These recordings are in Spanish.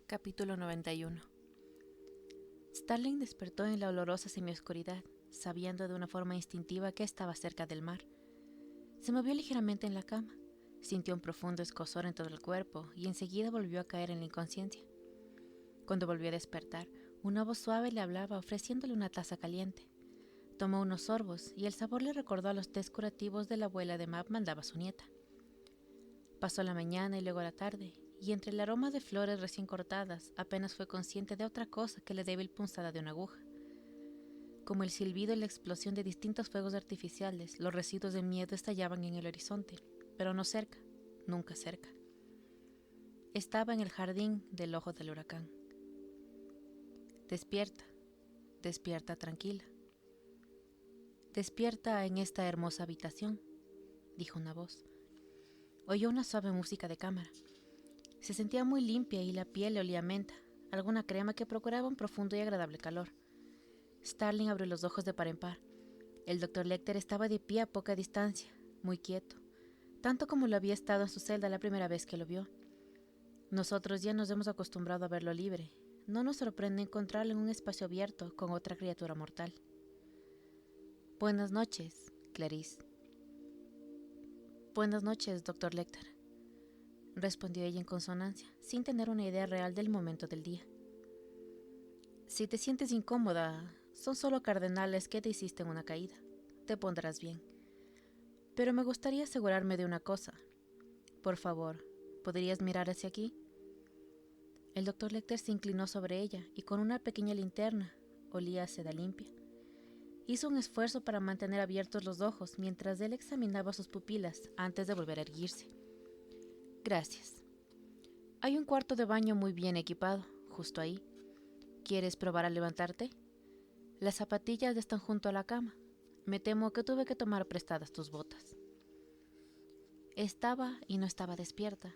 Capítulo 91. Starling despertó en la olorosa semioscuridad, sabiendo de una forma instintiva que estaba cerca del mar. Se movió ligeramente en la cama, sintió un profundo escozor en todo el cuerpo y enseguida volvió a caer en la inconsciencia. Cuando volvió a despertar, una voz suave le hablaba ofreciéndole una taza caliente. Tomó unos sorbos y el sabor le recordó a los tés curativos de la abuela de Mab mandaba a su nieta. Pasó la mañana y luego la tarde, y entre el aroma de flores recién cortadas apenas fue consciente de otra cosa que la débil punzada de una aguja. Como el silbido y la explosión de distintos fuegos artificiales, los residuos de miedo estallaban en el horizonte, pero no cerca, nunca cerca. Estaba en el jardín del ojo del huracán. Despierta, despierta tranquila. Despierta en esta hermosa habitación, dijo una voz. Oyó una suave música de cámara. Se sentía muy limpia y la piel le olía a menta, alguna crema que procuraba un profundo y agradable calor. Starling abrió los ojos de par en par. El Dr. Lecter estaba de pie a poca distancia, muy quieto, tanto como lo había estado en su celda la primera vez que lo vio. Nosotros ya nos hemos acostumbrado a verlo libre. No nos sorprende encontrarlo en un espacio abierto con otra criatura mortal. Buenas noches, Clarice. Buenas noches, Dr. Lecter, respondió ella en consonancia, sin tener una idea real del momento del día. Si te sientes incómoda, son solo cardenales que te hiciste en una caída. Te pondrás bien. Pero me gustaría asegurarme de una cosa. Por favor, ¿podrías mirar hacia aquí? El Dr. Lecter se inclinó sobre ella y con una pequeña linterna, olía a seda limpia. Hizo un esfuerzo para mantener abiertos los ojos mientras él examinaba sus pupilas antes de volver a erguirse. Gracias. Hay un cuarto de baño muy bien equipado, justo ahí. ¿Quieres probar a levantarte? Las zapatillas están junto a la cama. Me temo que tuve que tomar prestadas tus botas. Estaba y no estaba despierta.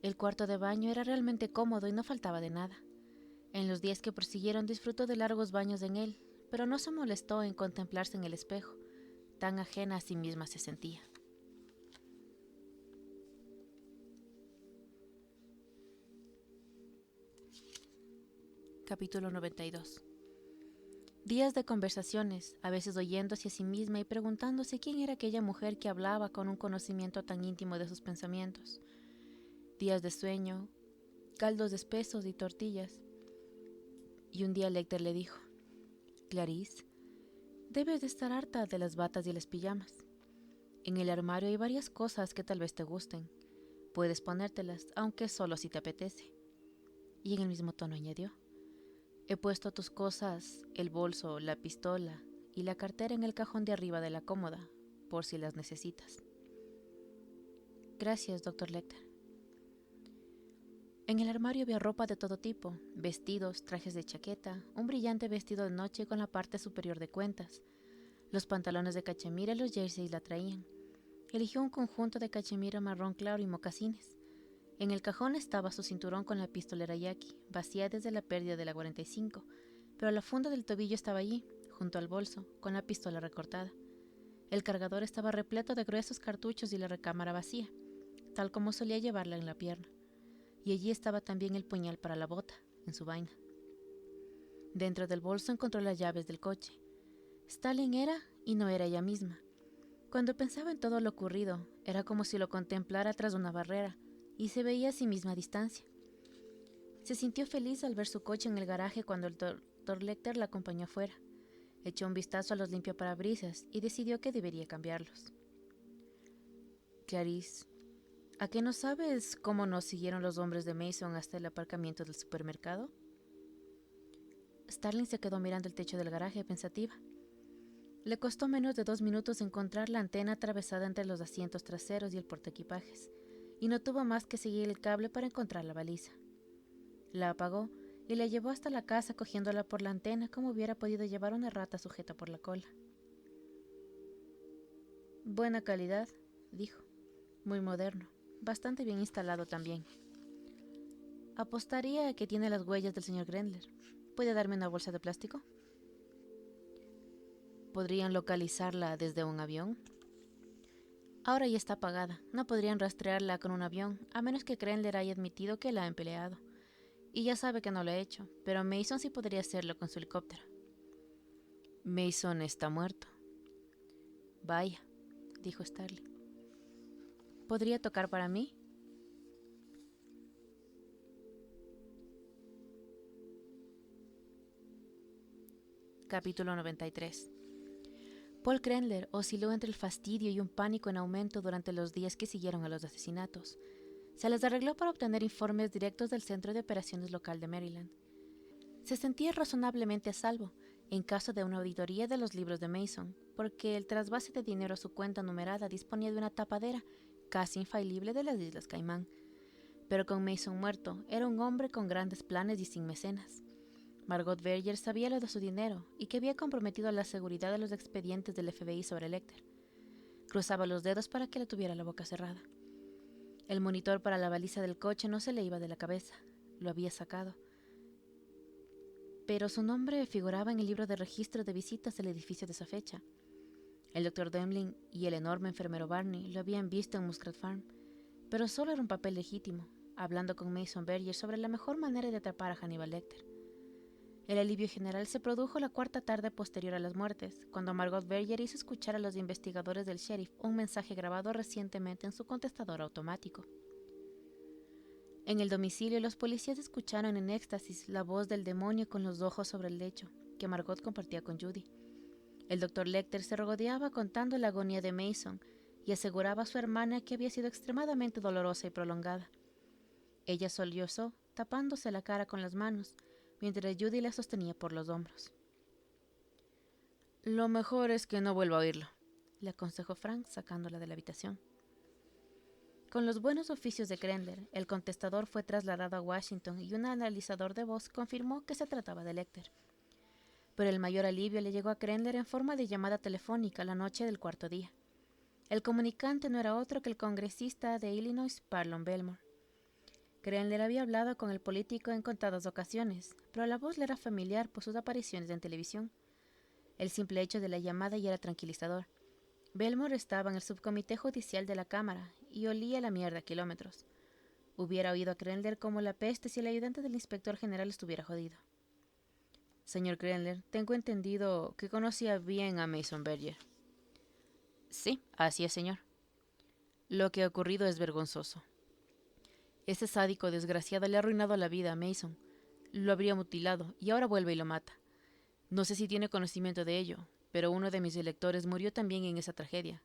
El cuarto de baño era realmente cómodo y no faltaba de nada. En los días que prosiguieron disfrutó de largos baños en él, pero no se molestó en contemplarse en el espejo. Tan ajena a sí misma se sentía. Capítulo 92. Días de conversaciones, a veces oyéndose a sí misma y preguntándose quién era aquella mujer que hablaba con un conocimiento tan íntimo de sus pensamientos. Días de sueño, caldos espesos y tortillas. Y un día Lecter le dijo: Clarice, debes de estar harta de las batas y las pijamas. En el armario hay varias cosas que tal vez te gusten. Puedes ponértelas, aunque solo si te apetece. Y en el mismo tono añadió: he puesto tus cosas, el bolso, la pistola y la cartera en el cajón de arriba de la cómoda, por si las necesitas. Gracias, Dr. Lecter. En el armario había ropa de todo tipo, vestidos, trajes de chaqueta, un brillante vestido de noche con la parte superior de cuentas. Los pantalones de cachemira y los jerseys la traían. Eligió un conjunto de cachemira marrón claro y mocasines. En el cajón estaba su cinturón con la pistolera Yaqui, vacía desde la pérdida de la 45, pero la funda del tobillo estaba allí, junto al bolso, con la pistola recortada. El cargador estaba repleto de gruesos cartuchos y la recámara vacía, tal como solía llevarla en la pierna. Y allí estaba también el puñal para la bota, en su vaina. Dentro del bolso encontró las llaves del coche. Stalin era y no era ella misma. Cuando pensaba en todo lo ocurrido, era como si lo contemplara tras una barrera, y se veía a sí misma a distancia. Se sintió feliz al ver su coche en el garaje cuando el Dr. Lecter la acompañó afuera. Echó un vistazo a los limpiaparabrisas y decidió que debería cambiarlos. Clarice, ¿a qué no sabes cómo nos siguieron los hombres de Mason hasta el aparcamiento del supermercado? Starling se quedó mirando el techo del garaje pensativa. Le costó menos de 2 minutos encontrar la antena atravesada entre los asientos traseros y el portaequipajes, y no tuvo más que seguir el cable para encontrar la baliza. La apagó y la llevó hasta la casa cogiéndola por la antena como hubiera podido llevar una rata sujeta por la cola. Buena calidad, dijo. Muy moderno, bastante bien instalado también. Apostaría a que tiene las huellas del señor Grendler. ¿Puede darme una bolsa de plástico? ¿Podrían localizarla desde un avión? Ahora ya está apagada. No podrían rastrearla con un avión, a menos que Grendler haya admitido que la ha empleado. y ya sabe que no lo he hecho, pero Mason sí podría hacerlo con su helicóptero. Mason está muerto. Vaya, dijo Starling. ¿Podría tocar para mí? Capítulo 93. Paul Krendler osciló entre el fastidio y un pánico en aumento durante los días que siguieron a los asesinatos. Se les arregló para obtener informes directos del Centro de Operaciones Local de Maryland. Se sentía razonablemente a salvo en caso de una auditoría de los libros de Mason, porque el trasvase de dinero a su cuenta numerada disponía de una tapadera casi infalible de las Islas Caimán. Pero con Mason muerto, era un hombre con grandes planes y sin mecenas. Margot Verger sabía lo de su dinero y que había comprometido la seguridad de los expedientes del FBI sobre Lecter. Cruzaba los dedos para que le tuviera la boca cerrada. El monitor para la baliza del coche no se le iba de la cabeza. Lo había sacado. Pero su nombre figuraba en el libro de registro de visitas del edificio de esa fecha. El Dr. Demling y el enorme enfermero Barney lo habían visto en Muscat Farm, pero solo era un papel legítimo, hablando con Mason Verger sobre la mejor manera de atrapar a Hannibal Lecter. El alivio general se produjo la cuarta tarde posterior a las muertes, cuando Margot Verger hizo escuchar a los investigadores del sheriff un mensaje grabado recientemente en su contestador automático. En el domicilio, los policías escucharon en éxtasis la voz del demonio con los ojos sobre el lecho, que Margot compartía con Judy. El Dr. Lecter se regodeaba contando la agonía de Mason y aseguraba a su hermana que había sido extremadamente dolorosa y prolongada. Ella sollozó, tapándose la cara con las manos, mientras Judy la sostenía por los hombros. Lo mejor es que no vuelva a oírlo, le aconsejó Frank, sacándola de la habitación. Con los buenos oficios de Krendler, el contestador fue trasladado a Washington y un analizador de voz confirmó que se trataba de Lecter. Pero el mayor alivio le llegó a Krendler en forma de llamada telefónica la noche del cuarto día. El comunicante no era otro que el congresista de Illinois, Parlon Belmore. Krendler había hablado con el político en contadas ocasiones, pero la voz le era familiar por sus apariciones en televisión. El simple hecho de la llamada ya era tranquilizador. Belmore estaba en el subcomité judicial de la Cámara y olía la mierda a kilómetros. Hubiera oído a Krendler como la peste si el ayudante del inspector general estuviera jodido. Señor Krendler, tengo entendido que conocía bien a Mason Verger. Sí, así es, señor. Lo que ha ocurrido es vergonzoso. Ese sádico desgraciado le ha arruinado la vida a Mason. Lo habría mutilado y ahora vuelve y lo mata. No sé si tiene conocimiento de ello, pero uno de mis electores murió también en esa tragedia.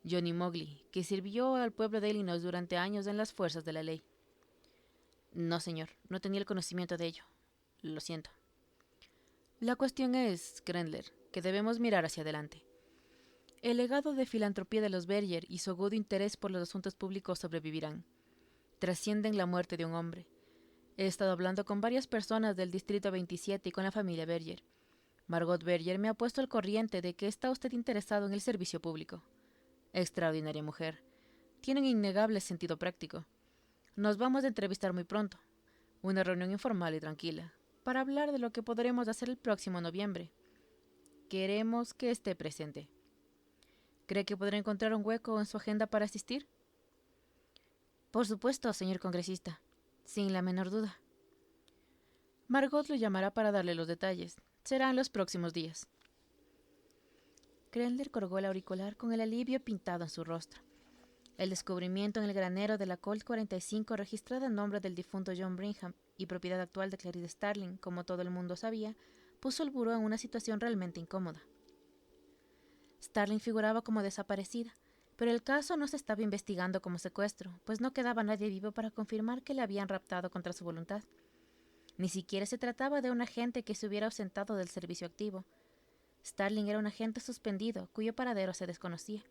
Johnny Mowgli, que sirvió al pueblo de Illinois durante años en las fuerzas de la ley. No, señor, no tenía el conocimiento de ello. Lo siento. La cuestión es, Krendler, que debemos mirar hacia adelante. El legado de filantropía de los Verger y su agudo interés por los asuntos públicos sobrevivirán. Trascienden la muerte de un hombre. He estado hablando con varias personas del Distrito 27 y con la familia Verger. Margot Verger me ha puesto al corriente de que está usted interesado en el servicio público. Extraordinaria mujer. Tiene un innegable sentido práctico. Nos vamos a entrevistar muy pronto. Una reunión informal y tranquila, para hablar de lo que podremos hacer el próximo noviembre. Queremos que esté presente. ¿Cree que podrá encontrar un hueco en su agenda para asistir? Por supuesto, señor congresista, sin la menor duda. Margot lo llamará para darle los detalles. Será en los próximos días. Krendler colgó el auricular con el alivio pintado en su rostro. El descubrimiento en el granero de la Colt 45 registrada en nombre del difunto John Brigham y propiedad actual de Clarice Starling, como todo el mundo sabía, puso al buró en una situación realmente incómoda. Starling figuraba como desaparecida, pero el caso no se estaba investigando como secuestro, pues no quedaba nadie vivo para confirmar que le habían raptado contra su voluntad. Ni siquiera se trataba de un agente que se hubiera ausentado del servicio activo. Starling era un agente suspendido, cuyo paradero se desconocía.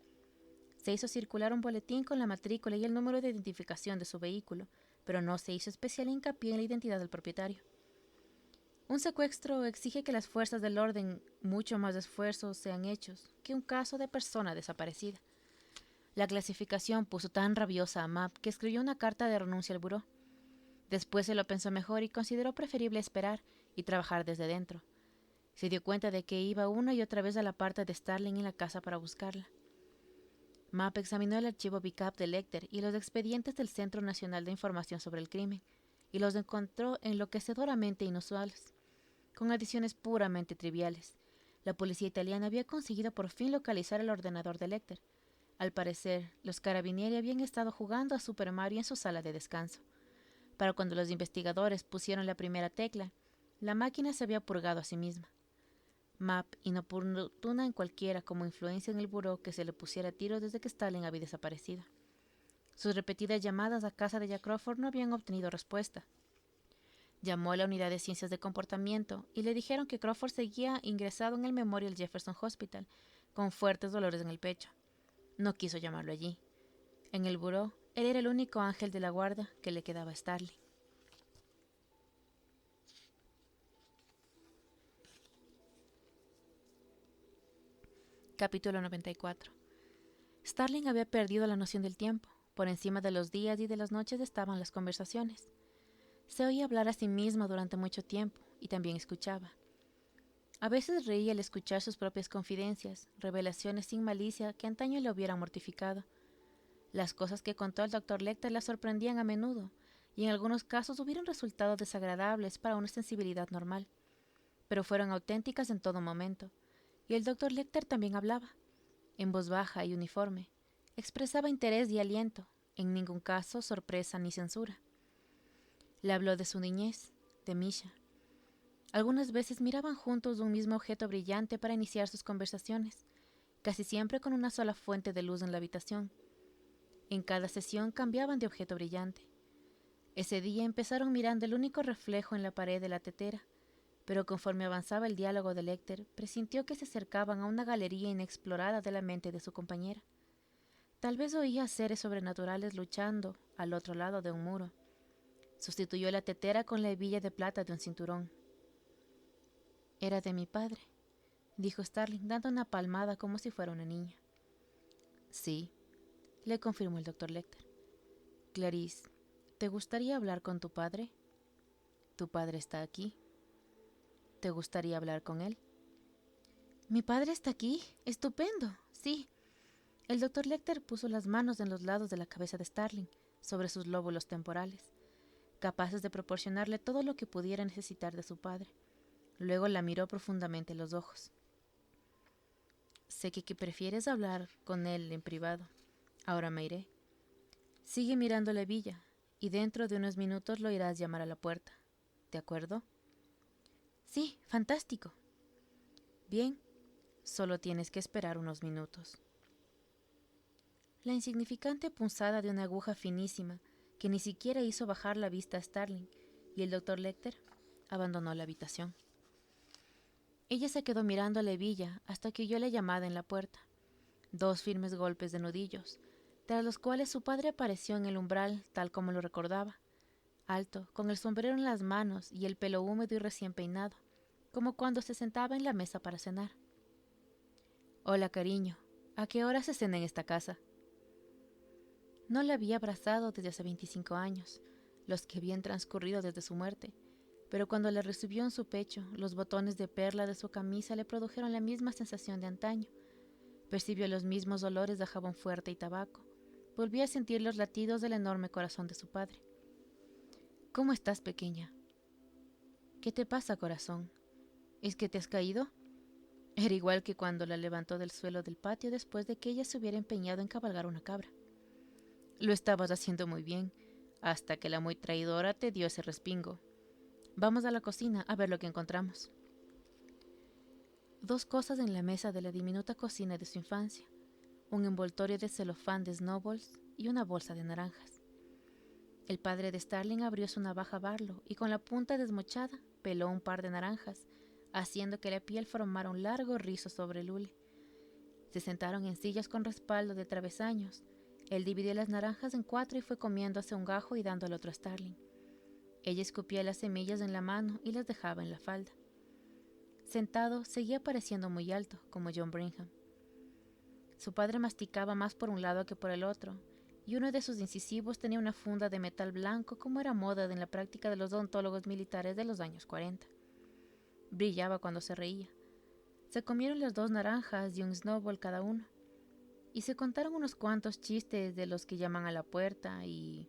Se hizo circular un boletín con la matrícula y el número de identificación de su vehículo, pero no se hizo especial hincapié en la identidad del propietario. Un secuestro exige que las fuerzas del orden mucho más esfuerzos sean hechos que un caso de persona desaparecida. La clasificación puso tan rabiosa a Mapp que escribió una carta de renuncia al buró. Después se lo pensó mejor y consideró preferible esperar y trabajar desde dentro. Se dio cuenta de que iba una y otra vez a la parte de Starling en la casa para buscarla. Mapp examinó el archivo BICAP de Lecter y los expedientes del Centro Nacional de Información sobre el Crimen, y los encontró enloquecedoramente inusuales, con adiciones puramente triviales. La policía italiana había conseguido por fin localizar el ordenador de Lecter. Al parecer, los carabinieri habían estado jugando a Super Mario en su sala de descanso. Para cuando los investigadores pusieron la primera tecla, la máquina se había purgado a sí misma. Mapp, inoportuna en cualquiera como influencia en el buró que se le pusiera a tiro desde que Stalin había desaparecido. Sus repetidas llamadas a casa de Jack Crawford no habían obtenido respuesta. Llamó a la unidad de ciencias de comportamiento y le dijeron que Crawford seguía ingresado en el Memorial Jefferson Hospital con fuertes dolores en el pecho. No quiso llamarlo allí. En el buró, él era el único ángel de la guarda que le quedaba a Starling. Capítulo 94. Starling había perdido la noción del tiempo. Por encima de los días y de las noches estaban las conversaciones. Se oía hablar a sí mismo durante mucho tiempo y también escuchaba. A veces reía al escuchar sus propias confidencias, revelaciones sin malicia que antaño le hubieran mortificado. Las cosas que contó el Dr. Lecter la sorprendían a menudo y en algunos casos hubieran resultado desagradables para una sensibilidad normal, pero fueron auténticas en todo momento. Y el Dr. Lecter también hablaba, en voz baja y uniforme. Expresaba interés y aliento, en ningún caso sorpresa ni censura. Le habló de su niñez, de Misha. Algunas veces miraban juntos un mismo objeto brillante para iniciar sus conversaciones, casi siempre con una sola fuente de luz en la habitación. En cada sesión cambiaban de objeto brillante. Ese día empezaron mirando el único reflejo en la pared de la tetera, pero conforme avanzaba el diálogo de Lecter, presintió que se acercaban a una galería inexplorada de la mente de su compañera. Tal vez oía seres sobrenaturales luchando al otro lado de un muro. Sustituyó la tetera con la hebilla de plata de un cinturón. «Era de mi padre», dijo Starling, dando una palmada como si fuera una niña. «Sí», le confirmó el Dr. Lecter. «Clarice, ¿te gustaría hablar con tu padre? Tu padre está aquí. ¿Te gustaría hablar con él?» «¿Mi padre está aquí? ¡Estupendo! Sí». El Dr. Lecter puso las manos en los lados de la cabeza de Starling, sobre sus lóbulos temporales, capaces de proporcionarle todo lo que pudiera necesitar de su padre. Luego la miró profundamente en los ojos. «Sé que prefieres hablar con él en privado. Ahora me iré. Sigue mirando la villa, y dentro de unos minutos lo irás llamar a la puerta. ¿De acuerdo?» «Sí, fantástico». «Bien, solo tienes que esperar unos minutos». La insignificante punzada de una aguja finísima que ni siquiera hizo bajar la vista a Starling, y el Dr. Lecter abandonó la habitación. Ella se quedó mirando a la hebilla hasta que oyó la llamada en la puerta. 2 firmes golpes de nudillos, tras los cuales su padre apareció en el umbral tal como lo recordaba, alto, con el sombrero en las manos y el pelo húmedo y recién peinado, como cuando se sentaba en la mesa para cenar. «Hola, cariño. ¿A qué hora se cena en esta casa?» No la había abrazado desde hace 25 años, los que habían transcurrido desde su muerte, pero cuando la recibió en su pecho, los botones de perla de su camisa le produjeron la misma sensación de antaño. Percibió los mismos olores de jabón fuerte y tabaco. Volvió a sentir los latidos del enorme corazón de su padre. «¿Cómo estás, pequeña?» «¿Qué te pasa, corazón? ¿Es que te has caído?» Era igual que cuando la levantó del suelo del patio después de que ella se hubiera empeñado en cabalgar una cabra. «Lo estabas haciendo muy bien, hasta que la muy traidora te dio ese respingo. Vamos a la cocina a ver lo que encontramos». 2 cosas en la mesa de la diminuta cocina de su infancia: un envoltorio de celofán de Snowballs y una bolsa de naranjas. El padre de Starling abrió su navaja Barlow y con la punta desmochada peló un par de naranjas, haciendo que la piel formara un largo rizo sobre el hule. Se sentaron en sillas con respaldo de travesaños. Él dividió las naranjas en 4 y fue comiéndose un gajo y dando al otro a Starling. Ella escupía las semillas en la mano y las dejaba en la falda. Sentado, seguía pareciendo muy alto, como John Brigham. Su padre masticaba más por un lado que por el otro, y uno de sus incisivos tenía una funda de metal blanco como era moda en la práctica de los odontólogos militares de los años 40. Brillaba cuando se reía. Se comieron las 2 naranjas y un snowball cada uno, y se contaron unos cuantos chistes de los que llaman a la puerta y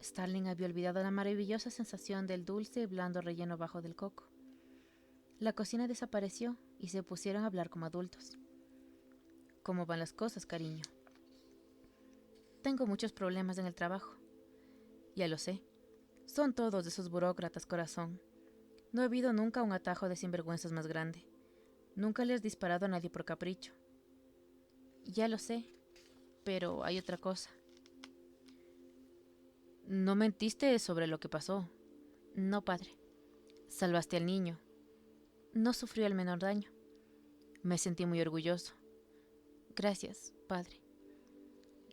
Starling había olvidado la maravillosa sensación del dulce y blando relleno bajo del coco. La cocina desapareció y se pusieron a hablar como adultos. ¿Cómo van las cosas, cariño? Tengo muchos problemas en el trabajo. Ya lo sé. Son todos de esos burócratas, corazón. No ha habido nunca un atajo de sinvergüenzas más grande. Nunca le has disparado a nadie por capricho. Ya lo sé, pero hay otra cosa. No mentiste sobre lo que pasó. No, padre. Salvaste al niño. No sufrió el menor daño. Me sentí muy orgulloso. Gracias, padre.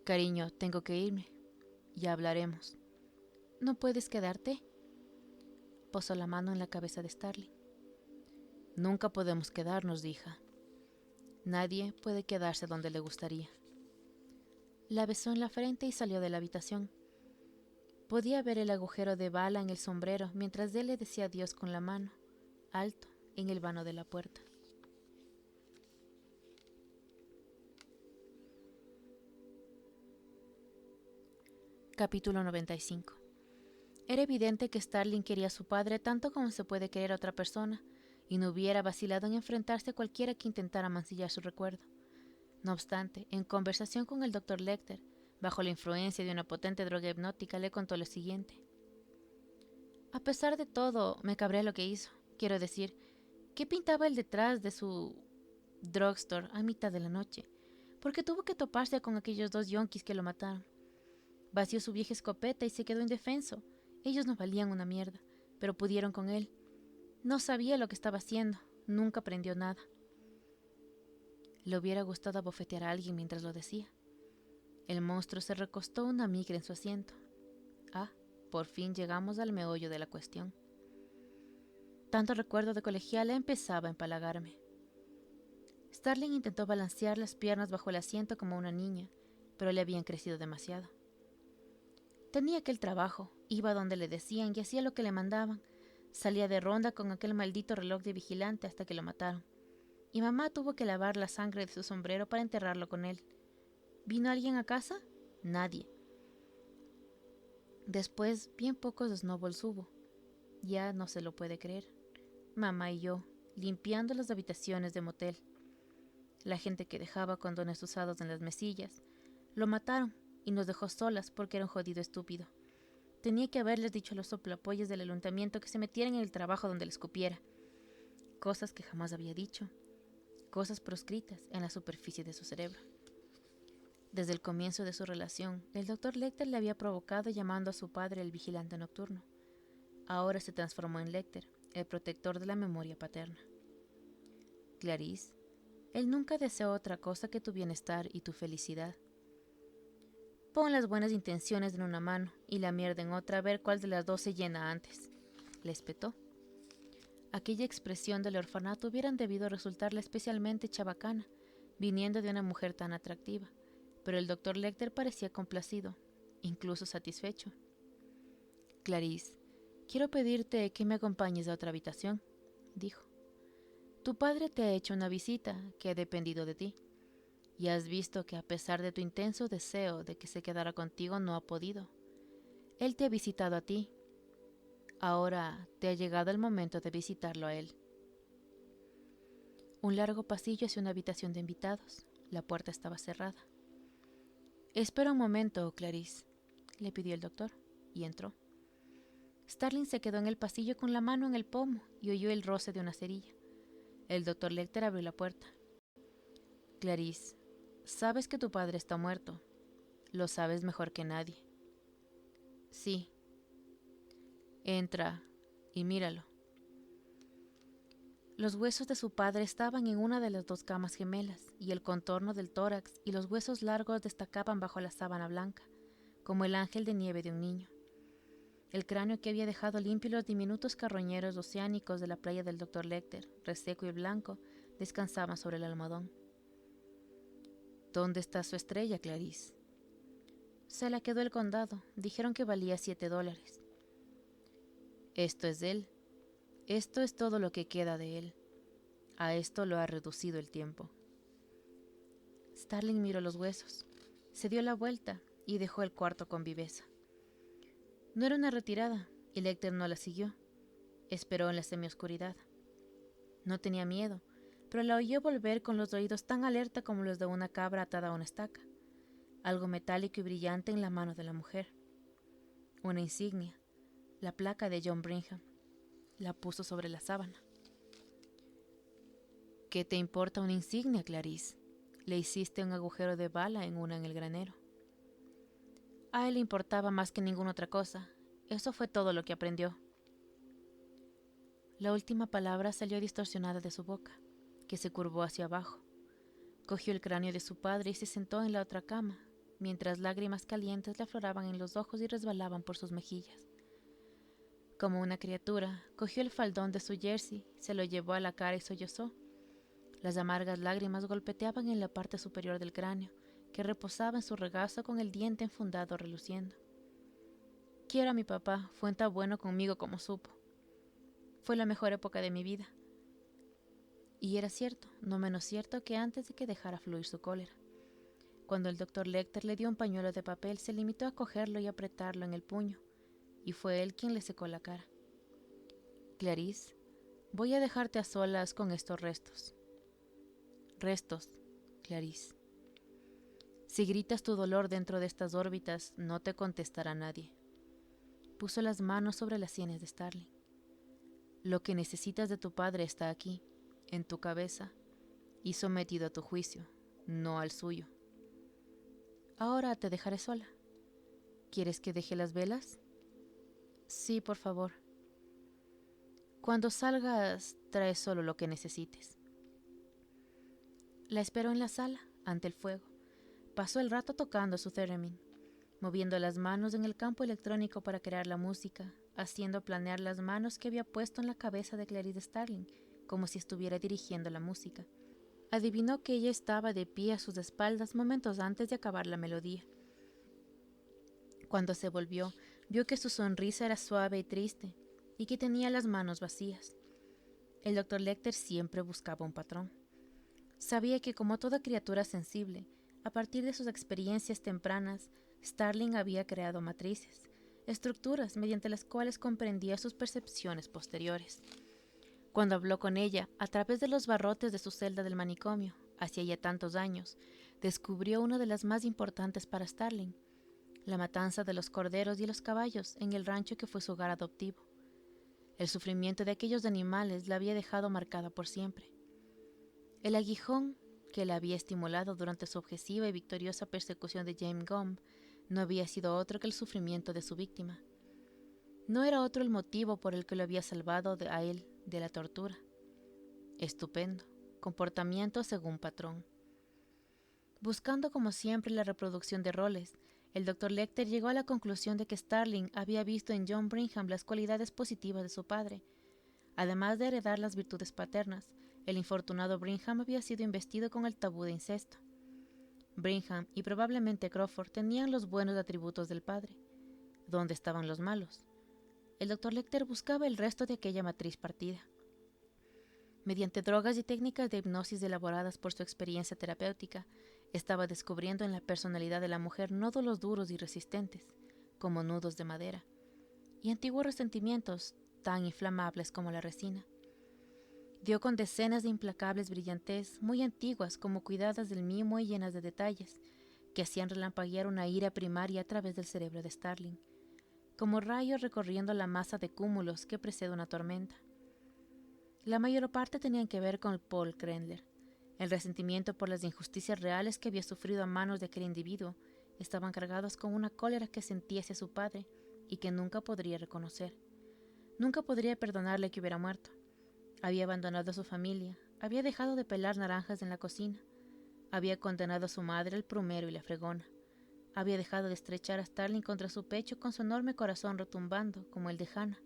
Cariño, tengo que irme. Ya hablaremos. ¿No puedes quedarte? Posó la mano en la cabeza de Starling. Nunca podemos quedarnos, hija. Nadie puede quedarse donde le gustaría. La besó en la frente y salió de la habitación. Podía ver el agujero de bala en el sombrero mientras él le decía adiós con la mano, alto, en el vano de la puerta. Capítulo 95. Era evidente que Starling quería a su padre tanto como se puede querer a otra persona, y no hubiera vacilado en enfrentarse a cualquiera que intentara mancillar su recuerdo. No obstante, en conversación con el Dr. Lecter, bajo la influencia de una potente droga hipnótica, le contó lo siguiente. A pesar de todo, me cabré lo que hizo. Quiero decir, ¿qué pintaba él detrás de su drugstore a mitad de la noche? Porque tuvo que toparse con aquellos dos yonkis que lo mataron. Vació su vieja escopeta y se quedó indefenso. Ellos no valían una mierda, pero pudieron con él. No sabía lo que estaba haciendo, nunca aprendió nada. Le hubiera gustado abofetear a alguien mientras lo decía. El monstruo se recostó una migra en su asiento. Ah, por fin llegamos al meollo de la cuestión. Tanto recuerdo de colegiala empezaba a empalagarme. Starling intentó balancear las piernas bajo el asiento como una niña, pero le habían crecido demasiado. Tenía aquel trabajo, iba donde le decían y hacía lo que le mandaban. Salía de ronda con aquel maldito reloj de vigilante hasta que lo mataron. Y mamá tuvo que lavar la sangre de su sombrero para enterrarlo con él. ¿Vino alguien a casa? Nadie. Después, bien pocos snowballs hubo. Ya no se lo puede creer. Mamá y yo, limpiando las habitaciones de motel. La gente que dejaba condones usados en las mesillas. Lo mataron y nos dejó solas porque era un jodido estúpido. Tenía que haberles dicho a los soplapollas del ayuntamiento que se metieran en el trabajo donde les cupiera. Cosas que jamás había dicho. Cosas proscritas en la superficie de su cerebro. Desde el comienzo de su relación, el Dr. Lecter le había provocado llamando a su padre el vigilante nocturno. Ahora se transformó en Lecter, el protector de la memoria paterna. Clarice, él nunca deseó otra cosa que tu bienestar y tu felicidad. Pon las buenas intenciones en una mano y la mierda en otra a ver cuál de las dos se llena antes, le espetó. Aquella expresión del orfanato hubieran debido resultarle especialmente chabacana, viniendo de una mujer tan atractiva, pero el Dr. Lecter parecía complacido, incluso satisfecho. Clarice, quiero pedirte que me acompañes a otra habitación, dijo. Tu padre te ha hecho una visita que ha dependido de ti, y has visto que a pesar de tu intenso deseo de que se quedara contigo no ha podido. Él te ha visitado a ti. Ahora te ha llegado el momento de visitarlo a él. Un largo pasillo hacia una habitación de invitados. La puerta estaba cerrada. Espera un momento, Clarice, le pidió el doctor, y entró. Starling se quedó en el pasillo con la mano en el pomo y oyó el roce de una cerilla. El Dr. Lecter abrió la puerta. Clarice, sabes que tu padre está muerto. Lo sabes mejor que nadie. Sí. Entra y míralo. Los huesos de su padre estaban en una de las dos camas gemelas, y el contorno del tórax y los huesos largos destacaban bajo la sábana blanca, como el ángel de nieve de un niño. El cráneo que había dejado limpio los diminutos carroñeros oceánicos de la playa del Dr. Lecter, reseco y blanco, descansaban sobre el almohadón. ¿Dónde está su estrella, Clarice? Se la quedó el condado. Dijeron que valía $7. Esto es él. Esto es todo lo que queda de él. A esto lo ha reducido el tiempo. Starling miró los huesos, se dio la vuelta y dejó el cuarto con viveza. No era una retirada, y Lecter no la siguió. Esperó en la semioscuridad. No tenía miedo, pero la oyó volver con los oídos tan alerta como los de una cabra atada a una estaca. Algo metálico y brillante en la mano de la mujer. Una insignia, la placa de John Brigham. La puso sobre la sábana. ¿Qué te importa una insignia, Clarice? Le hiciste un agujero de bala en una en el granero. A él le importaba más que ninguna otra cosa. Eso fue todo lo que aprendió. La última palabra salió distorsionada de su boca, que se curvó hacia abajo. Cogió el cráneo de su padre y se sentó en la otra cama, mientras lágrimas calientes le afloraban en los ojos y resbalaban por sus mejillas. Como una criatura, cogió el faldón de su jersey, se lo llevó a la cara y sollozó. Las amargas lágrimas golpeteaban en la parte superior del cráneo, que reposaba en su regazo con el diente enfundado reluciendo. Quiero a mi papá, fue tan bueno conmigo como supo. Fue la mejor época de mi vida. Y era cierto, no menos cierto que antes de que dejara fluir su cólera. Cuando el doctor Lecter le dio un pañuelo de papel, se limitó a cogerlo y apretarlo en el puño, y fue él quien le secó la cara. Clarice, voy a dejarte a solas con estos restos. Restos, Clarice. Si gritas tu dolor dentro de estas órbitas, no te contestará nadie. Puso las manos sobre las sienes de Starling. Lo que necesitas de tu padre está aquí, en tu cabeza, y sometido a tu juicio, no al suyo. Ahora te dejaré sola. ¿Quieres que deje las velas? Sí, por favor. Cuando salgas, trae solo lo que necesites. La esperó en la sala, ante el fuego. Pasó el rato tocando su theremin, moviendo las manos en el campo electrónico para crear la música, haciendo planear las manos que había puesto en la cabeza de Clarice Starling, como si estuviera dirigiendo la música. Adivinó que ella estaba de pie a sus espaldas momentos antes de acabar la melodía. Cuando se volvió, vio que su sonrisa era suave y triste, y que tenía las manos vacías. El doctor Lecter siempre buscaba un patrón. Sabía que, como toda criatura sensible, a partir de sus experiencias tempranas, Starling había creado matrices, estructuras mediante las cuales comprendía sus percepciones posteriores. Cuando habló con ella, a través de los barrotes de su celda del manicomio, hacía ya tantos años, descubrió una de las más importantes para Starling, la matanza de los corderos y los caballos en el rancho que fue su hogar adoptivo. El sufrimiento de aquellos animales la había dejado marcada por siempre. El aguijón que la había estimulado durante su obsesiva y victoriosa persecución de James Gumb no había sido otro que el sufrimiento de su víctima. No era otro el motivo por el que lo había salvado a él de la tortura. Estupendo, comportamiento según patrón. Buscando como siempre la reproducción de roles, el doctor Lecter llegó a la conclusión de que Starling había visto en John Brigham las cualidades positivas de su padre. Además de heredar las virtudes paternas, el infortunado Brigham había sido investido con el tabú de incesto. Brigham y probablemente Crawford tenían los buenos atributos del padre. ¿Dónde estaban los malos? El doctor Lecter buscaba el resto de aquella matriz partida. Mediante drogas y técnicas de hipnosis elaboradas por su experiencia terapéutica, estaba descubriendo en la personalidad de la mujer nódulos duros y resistentes, como nudos de madera, y antiguos resentimientos tan inflamables como la resina. Dio con decenas de implacables brillantez, muy antiguas como cuidadas del mimo y llenas de detalles, que hacían relampaguear una ira primaria a través del cerebro de Starling, como rayos recorriendo la masa de cúmulos que precede una tormenta. La mayor parte tenían que ver con Paul Krendler. El resentimiento por las injusticias reales que había sufrido a manos de aquel individuo estaban cargados con una cólera que sentía hacia su padre y que nunca podría reconocer. Nunca podría perdonarle que hubiera muerto. Había abandonado a su familia, había dejado de pelar naranjas en la cocina, había condenado a su madre al plumero y la fregona, había dejado de estrechar a Starling contra su pecho con su enorme corazón retumbando como el de Hannah,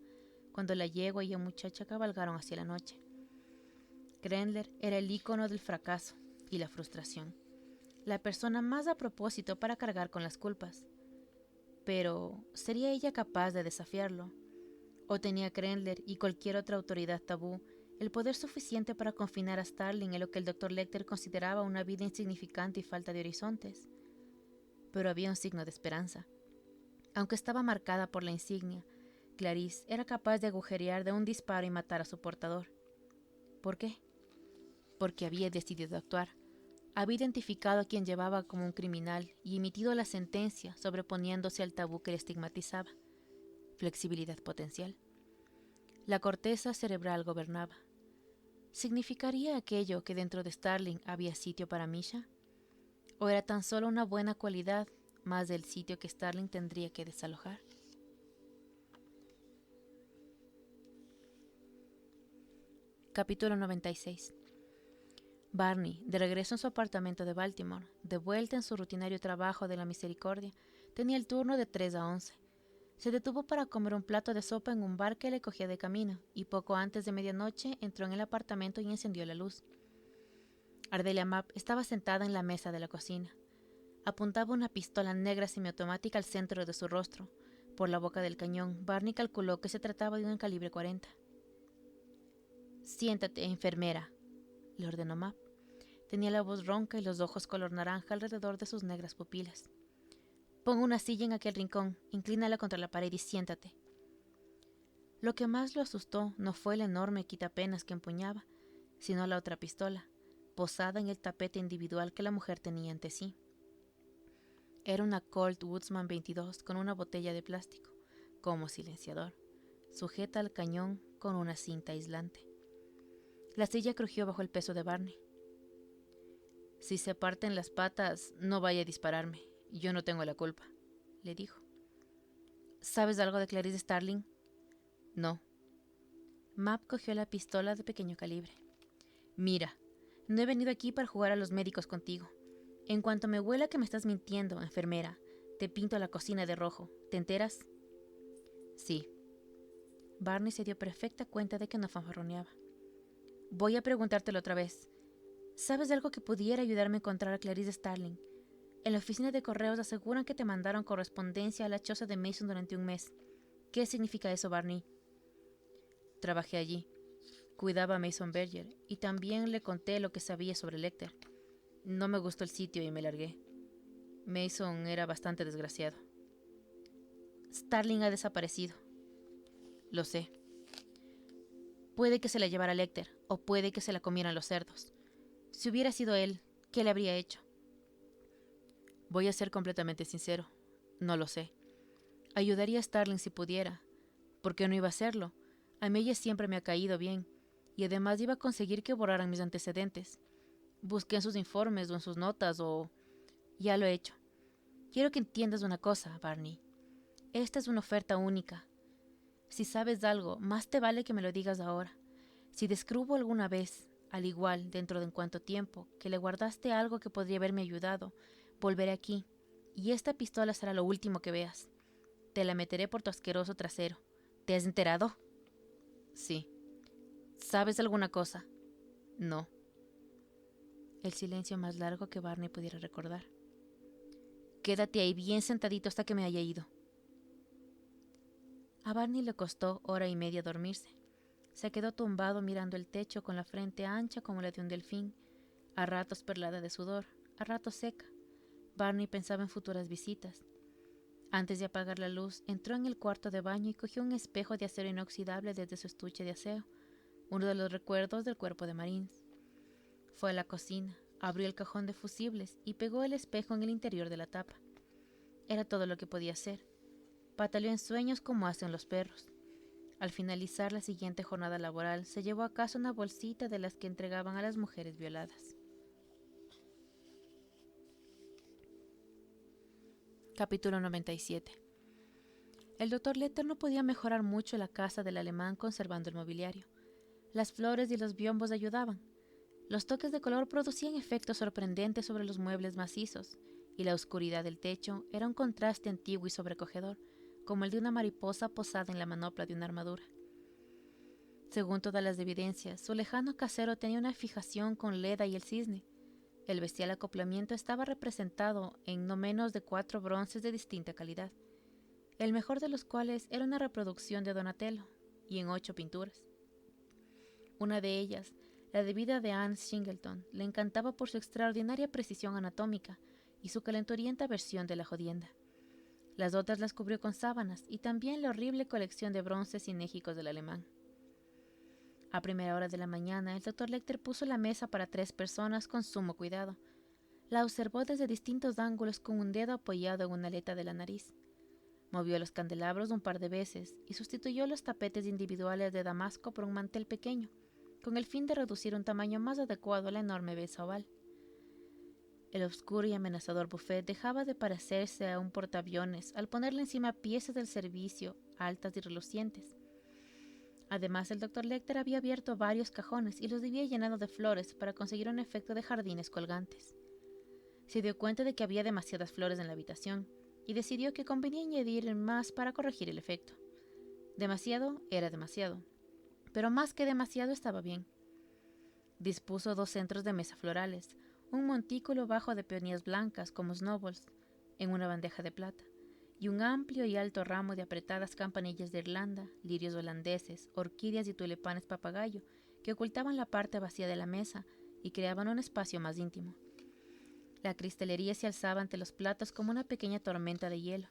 cuando la yegua y la muchacha cabalgaron hacia la noche. Krendler era el ícono del fracaso y la frustración, la persona más a propósito para cargar con las culpas. Pero, ¿sería ella capaz de desafiarlo? ¿O tenía Krendler y cualquier otra autoridad tabú el poder suficiente para confinar a Starling en lo que el doctor Lecter consideraba una vida insignificante y falta de horizontes? Pero había un signo de esperanza. Aunque estaba marcada por la insignia, Clarice era capaz de agujerear de un disparo y matar a su portador. ¿Por qué? Porque había decidido actuar. Había identificado a quien llevaba como un criminal y emitido la sentencia sobreponiéndose al tabú que le estigmatizaba. Flexibilidad potencial. La corteza cerebral gobernaba. ¿Significaría aquello que dentro de Starling había sitio para Misha? ¿O era tan solo una buena cualidad más del sitio que Starling tendría que desalojar? Capítulo 96. Barney, de regreso en su apartamento de Baltimore, de vuelta en su rutinario trabajo de la misericordia, tenía el turno de 3 a 11. Se detuvo para comer un plato de sopa en un bar que le cogía de camino, y poco antes de medianoche entró en el apartamento y encendió la luz. Ardelia Mapp estaba sentada en la mesa de la cocina. Apuntaba una pistola negra semiautomática al centro de su rostro. Por la boca del cañón, Barney calculó que se trataba de un calibre 40. «Siéntate, enfermera», le ordenó Mapp. Tenía la voz ronca y los ojos color naranja alrededor de sus negras pupilas. «Pon una silla en aquel rincón, inclínala contra la pared y siéntate». Lo que más lo asustó no fue el enorme quitapenas que empuñaba, sino la otra pistola, posada en el tapete individual que la mujer tenía ante sí. Era una Colt Woodsman 22 con una botella de plástico, como silenciador, sujeta al cañón con una cinta aislante. La silla crujió bajo el peso de Barney. «Si se parten las patas, no vaya a dispararme. Yo no tengo la culpa», le dijo. «¿Sabes algo de Clarice Starling?» «No». Mapp cogió la pistola de pequeño calibre. «Mira, no he venido aquí para jugar a los médicos contigo. En cuanto me huela que me estás mintiendo, enfermera, te pinto la cocina de rojo. ¿Te enteras?» «Sí». Barney se dio perfecta cuenta de que no fanfarroneaba. «Voy a preguntártelo otra vez. ¿Sabes de algo que pudiera ayudarme a encontrar a Clarice Starling? En la oficina de correos aseguran que te mandaron correspondencia a la choza de Mason durante un mes. ¿Qué significa eso, Barney?» «Trabajé allí. Cuidaba a Mason Berger y también le conté lo que sabía sobre Lecter. No me gustó el sitio y me largué. Mason era bastante desgraciado». «Starling ha desaparecido». «Lo sé. Puede que se la llevara Lecter o puede que se la comieran los cerdos. Si hubiera sido él, ¿qué le habría hecho?» «Voy a ser completamente sincero. No lo sé. Ayudaría a Starling si pudiera. ¿Por qué no iba a hacerlo? A mí ella siempre me ha caído bien. Y además iba a conseguir que borraran mis antecedentes. Busqué en sus informes o en sus notas o... Ya lo he hecho. Quiero que entiendas una cosa, Barney. Esta es una oferta única. Si sabes algo, más te vale que me lo digas ahora. Si descubro alguna vez, al igual dentro de en cuánto tiempo, que le guardaste algo que podría haberme ayudado, volveré aquí, y esta pistola será lo último que veas. Te la meteré por tu asqueroso trasero. ¿Te has enterado?» «Sí». «¿Sabes alguna cosa?» «No». El silencio más largo que Barney pudiera recordar. «Quédate ahí bien sentadito hasta que me haya ido». A Barney le costó 1 hora y media dormirse. Se quedó tumbado mirando el techo con la frente ancha como la de un delfín, a ratos perlada de sudor, a ratos seca. Barney pensaba en futuras visitas. Antes de apagar la luz, entró en el cuarto de baño y cogió un espejo de acero inoxidable desde su estuche de aseo, uno de los recuerdos del cuerpo de Marines. Fue a la cocina, abrió el cajón de fusibles y pegó el espejo en el interior de la tapa. Era todo lo que podía hacer. Pataleó en sueños como hacen los perros. Al finalizar la siguiente jornada laboral, se llevó a casa una bolsita de las que entregaban a las mujeres violadas. Capítulo 97. El Dr. Lecter no podía mejorar mucho la casa del alemán conservando el mobiliario. Las flores y los biombos ayudaban. Los toques de color producían efectos sorprendentes sobre los muebles macizos, y la oscuridad del techo era un contraste antiguo y sobrecogedor, como el de una mariposa posada en la manopla de una armadura. Según todas las evidencias, su lejano casero tenía una fijación con Leda y el cisne. El bestial acoplamiento estaba representado en no menos de 4 bronces de distinta calidad, el mejor de los cuales era una reproducción de Donatello, y en 8 pinturas. Una de ellas, la de vida de Anne Shingleton, le encantaba por su extraordinaria precisión anatómica y su calenturienta versión de la jodienda. Las otras las cubrió con sábanas y también la horrible colección de bronces sinégicos del alemán. A primera hora de la mañana, el doctor Lecter puso la mesa para 3 personas con sumo cuidado. La observó desde distintos ángulos con un dedo apoyado en una aleta de la nariz. Movió los candelabros un par de veces y sustituyó los tapetes individuales de damasco por un mantel pequeño, con el fin de reducir un tamaño más adecuado a la enorme mesa oval. El oscuro y amenazador buffet dejaba de parecerse a un portaaviones al ponerle encima piezas del servicio, altas y relucientes. Además, el doctor Lecter había abierto varios cajones y los había llenado de flores para conseguir un efecto de jardines colgantes. Se dio cuenta de que había demasiadas flores en la habitación y decidió que convenía añadir más para corregir el efecto. Demasiado era demasiado, pero más que demasiado estaba bien. Dispuso 2 centros de mesa florales, un montículo bajo de peonías blancas como snowballs en una bandeja de plata, y un amplio y alto ramo de apretadas campanillas de Irlanda, lirios holandeses, orquídeas y tulipanes papagayo que ocultaban la parte vacía de la mesa y creaban un espacio más íntimo. La cristalería se alzaba ante los platos como una pequeña tormenta de hielo,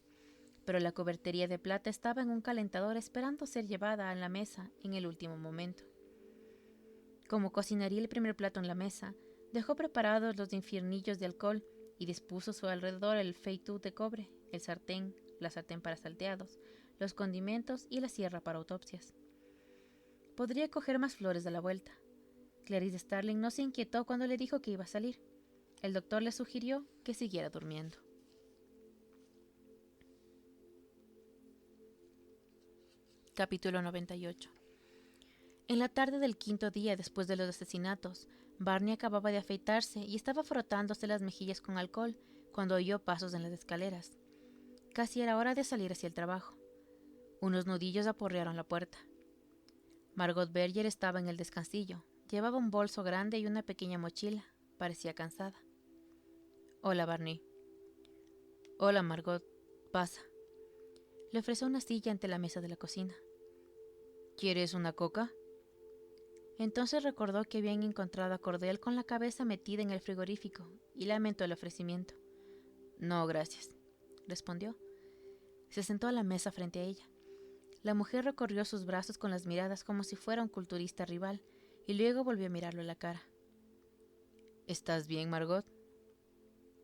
pero la cubertería de plata estaba en un calentador esperando ser llevada a la mesa en el último momento. Como cocinaría el primer plato en la mesa, dejó preparados los infiernillos de alcohol y dispuso a su alrededor el faitout de cobre, el sartén, la sartén para salteados, los condimentos y la sierra para autopsias. Podría coger más flores de la vuelta. Clarice Starling no se inquietó cuando le dijo que iba a salir. El doctor le sugirió que siguiera durmiendo. Capítulo 98. En la tarde del 5.º día después de los asesinatos, Barney acababa de afeitarse y estaba frotándose las mejillas con alcohol cuando oyó pasos en las escaleras. Casi era hora de salir hacia el trabajo. Unos nudillos aporrearon la puerta. Margot Berger estaba en el descansillo. Llevaba un bolso grande y una pequeña mochila. Parecía cansada. «Hola, Barney». «Hola, Margot. Pasa». Le ofreció una silla ante la mesa de la cocina. «¿Quieres una coca?» Entonces recordó que habían encontrado a Cordell con la cabeza metida en el frigorífico y lamentó el ofrecimiento. «No, gracias», respondió. Se sentó a la mesa frente a ella. La mujer recorrió sus brazos con las miradas como si fuera un culturista rival y luego volvió a mirarlo a la cara. «¿Estás bien, Margot?»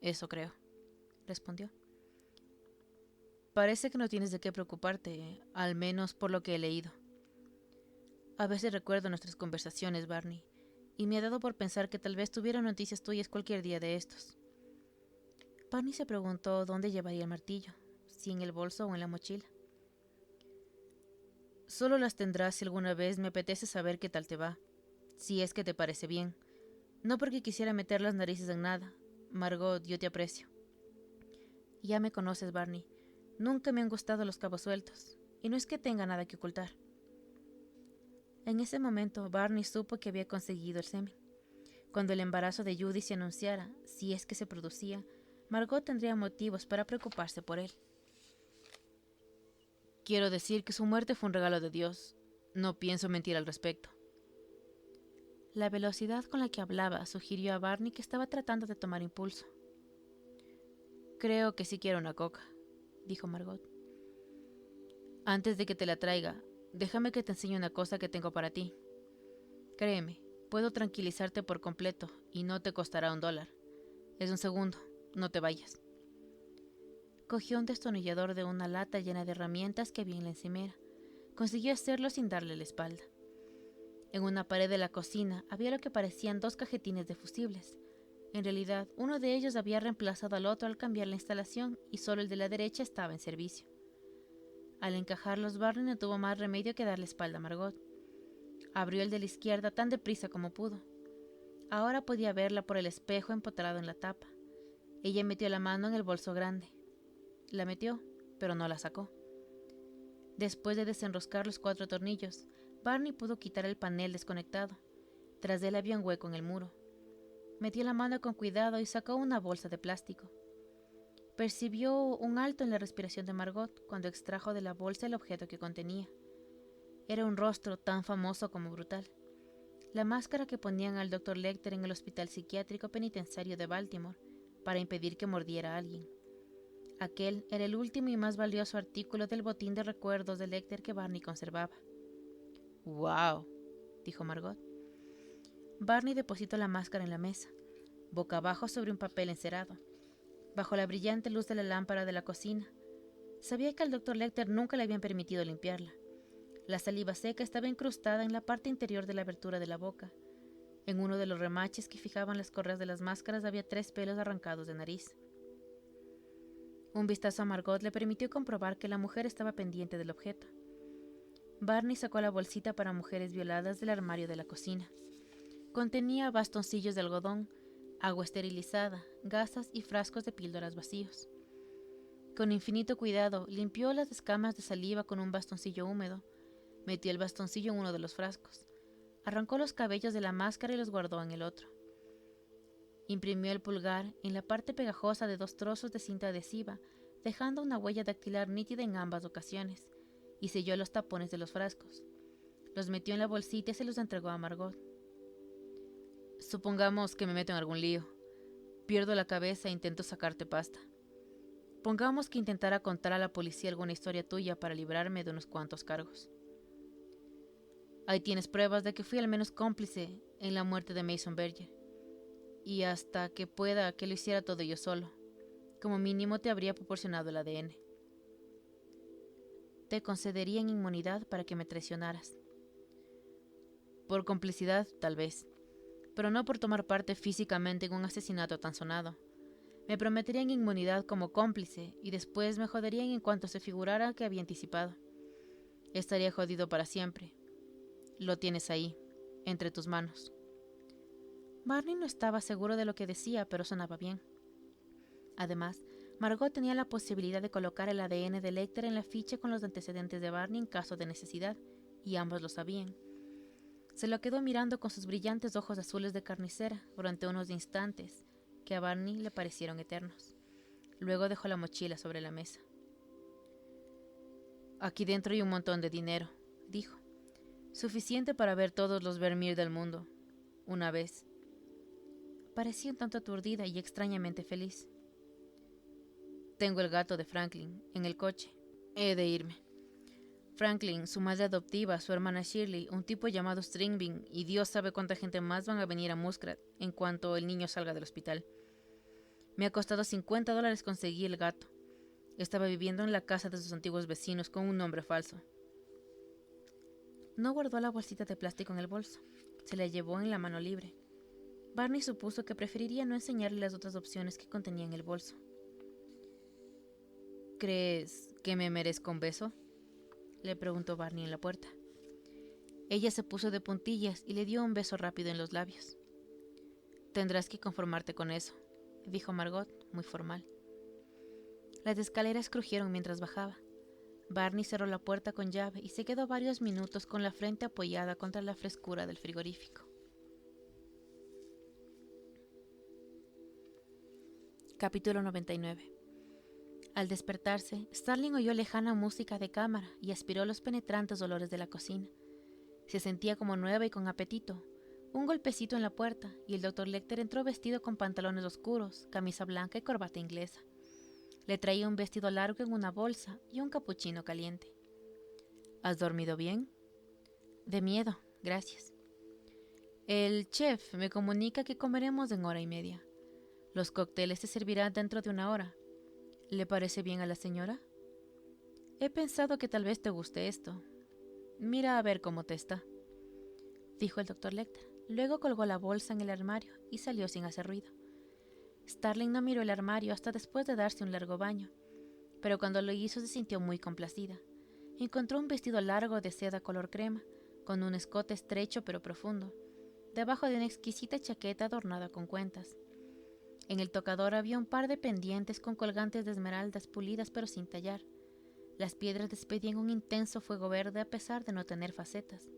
«Eso creo», respondió. «Parece que no tienes de qué preocuparte, al menos por lo que he leído. A veces recuerdo nuestras conversaciones, Barney, y me ha dado por pensar que tal vez tuviera noticias tuyas cualquier día de estos». Barney se preguntó dónde llevaría el martillo, si en el bolso o en la mochila. «Solo las tendrás si alguna vez me apetece saber qué tal te va, si es que te parece bien. No porque quisiera meter las narices en nada. Margot, yo te aprecio». «Ya me conoces, Barney. Nunca me han gustado los cabos sueltos, y no es que tenga nada que ocultar». En ese momento, Barney supo que había conseguido el semen. Cuando el embarazo de Judy se anunciara, si es que se producía, Margot tendría motivos para preocuparse por él. «Quiero decir que su muerte fue un regalo de Dios. No pienso mentir al respecto». La velocidad con la que hablaba sugirió a Barney que estaba tratando de tomar impulso. «Creo que sí quiero una coca», dijo Margot. «Antes de que te la traiga, déjame que te enseñe una cosa que tengo para ti. Créeme, puedo tranquilizarte por completo y no te costará $1. Es un segundo, no te vayas». Cogió un destornillador de una lata llena de herramientas que había en la encimera. Consiguió hacerlo sin darle la espalda. En una pared de la cocina había lo que parecían 2 cajetines de fusibles. En realidad, uno de ellos había reemplazado al otro al cambiar la instalación y solo el de la derecha estaba en servicio. Al encajarlos, Barney no tuvo más remedio que darle espalda a Margot. Abrió el de la izquierda tan deprisa como pudo. Ahora podía verla por el espejo empotrado en la tapa. Ella metió la mano en el bolso grande. La metió, pero no la sacó. Después de desenroscar los 4 tornillos, Barney pudo quitar el panel desconectado. Tras él había un hueco en el muro. Metió la mano con cuidado y sacó una bolsa de plástico. Percibió un alto en la respiración de Margot cuando extrajo de la bolsa el objeto que contenía. Era un rostro tan famoso como brutal. La máscara que ponían al Dr. Lecter en el Hospital Psiquiátrico Penitenciario de Baltimore para impedir que mordiera a alguien. Aquel era el último y más valioso artículo del botín de recuerdos de Lecter que Barney conservaba. «¡Wow!», dijo Margot. Barney depositó la máscara en la mesa, boca abajo sobre un papel encerado, bajo la brillante luz de la lámpara de la cocina. Sabía que al Dr. Lecter nunca le habían permitido limpiarla. La saliva seca estaba incrustada en la parte interior de la abertura de la boca. En uno de los remaches que fijaban las correas de las máscaras había 3 pelos arrancados de nariz. Un vistazo a Margot le permitió comprobar que la mujer estaba pendiente del objeto. Barney sacó la bolsita para mujeres violadas del armario de la cocina. Contenía bastoncillos de algodón, agua esterilizada, gasas y frascos de píldoras vacíos. Con infinito cuidado, limpió las escamas de saliva con un bastoncillo húmedo. Metió el bastoncillo en uno de los frascos. Arrancó los cabellos de la máscara y los guardó en el otro. Imprimió el pulgar en la parte pegajosa de 2 trozos de cinta adhesiva, dejando una huella dactilar nítida en ambas ocasiones, y selló los tapones de los frascos. Los metió en la bolsita y se los entregó a Margot. «Supongamos que me meto en algún lío. Pierdo la cabeza e intento sacarte pasta. Pongamos que intentara contar a la policía alguna historia tuya para librarme de unos cuantos cargos. Ahí tienes pruebas de que fui al menos cómplice en la muerte de Mason Verger. Y hasta que pueda que lo hiciera todo yo solo, como mínimo te habría proporcionado el ADN. Te concederían inmunidad para que me traicionaras. Por complicidad, tal vez, pero no por tomar parte físicamente en un asesinato tan sonado. Me prometerían inmunidad como cómplice y después me joderían en cuanto se figurara que había anticipado. Estaría jodido para siempre. Lo tienes ahí, entre tus manos». Barney no estaba seguro de lo que decía, pero sonaba bien. Además, Margot tenía la posibilidad de colocar el ADN de Lecter en la ficha con los antecedentes de Barney en caso de necesidad, y ambos lo sabían. Se lo quedó mirando con sus brillantes ojos azules de carnicera durante unos instantes que a Barney le parecieron eternos. Luego dejó la mochila sobre la mesa. «Aquí dentro hay un montón de dinero», dijo. «Suficiente para ver todos los Vermeer del mundo. Una vez». Parecía un tanto aturdida y extrañamente feliz. «Tengo el gato de Franklin en el coche. He de irme. Franklin, su madre adoptiva, su hermana Shirley, un tipo llamado Stringbean y Dios sabe cuánta gente más van a venir a Muskrat en cuanto el niño salga del hospital. Me ha costado $50 conseguir el gato. Estaba viviendo en la casa de sus antiguos vecinos con un nombre falso». No guardó la bolsita de plástico en el bolso. Se la llevó en la mano libre. Barney supuso que preferiría no enseñarle las otras opciones que contenía en el bolso. «¿Crees que me merezco un beso?», le preguntó Barney en la puerta. Ella se puso de puntillas y le dio un beso rápido en los labios. «Tendrás que conformarte con eso», dijo Margot, muy formal. Las escaleras crujieron mientras bajaba. Barney cerró la puerta con llave y se quedó varios minutos con la frente apoyada contra la frescura del frigorífico. Capítulo 99. Al despertarse, Starling oyó lejana música de cámara y aspiró los penetrantes olores de la cocina. Se sentía como nueva y con apetito. Un golpecito en la puerta y el Dr. Lecter entró vestido con pantalones oscuros, camisa blanca y corbata inglesa. Le traía un vestido largo en una bolsa y un capuchino caliente. ¿Has dormido bien? De miedo, gracias. El chef me comunica que comeremos en 1:30. Los cócteles se servirán dentro de 1 hora. ¿Le parece bien a la señora? He pensado que tal vez te guste esto. Mira a ver cómo te está, dijo el Dr. Lecter. Luego colgó la bolsa en el armario y salió sin hacer ruido. Starling no miró el armario hasta después de darse un largo baño, pero cuando lo hizo se sintió muy complacida. Encontró un vestido largo de seda color crema, con un escote estrecho pero profundo, debajo de una exquisita chaqueta adornada con cuentas. En el tocador había un par de pendientes con colgantes de esmeraldas pulidas pero sin tallar. Las piedras despedían un intenso fuego verde a pesar de no tener facetas.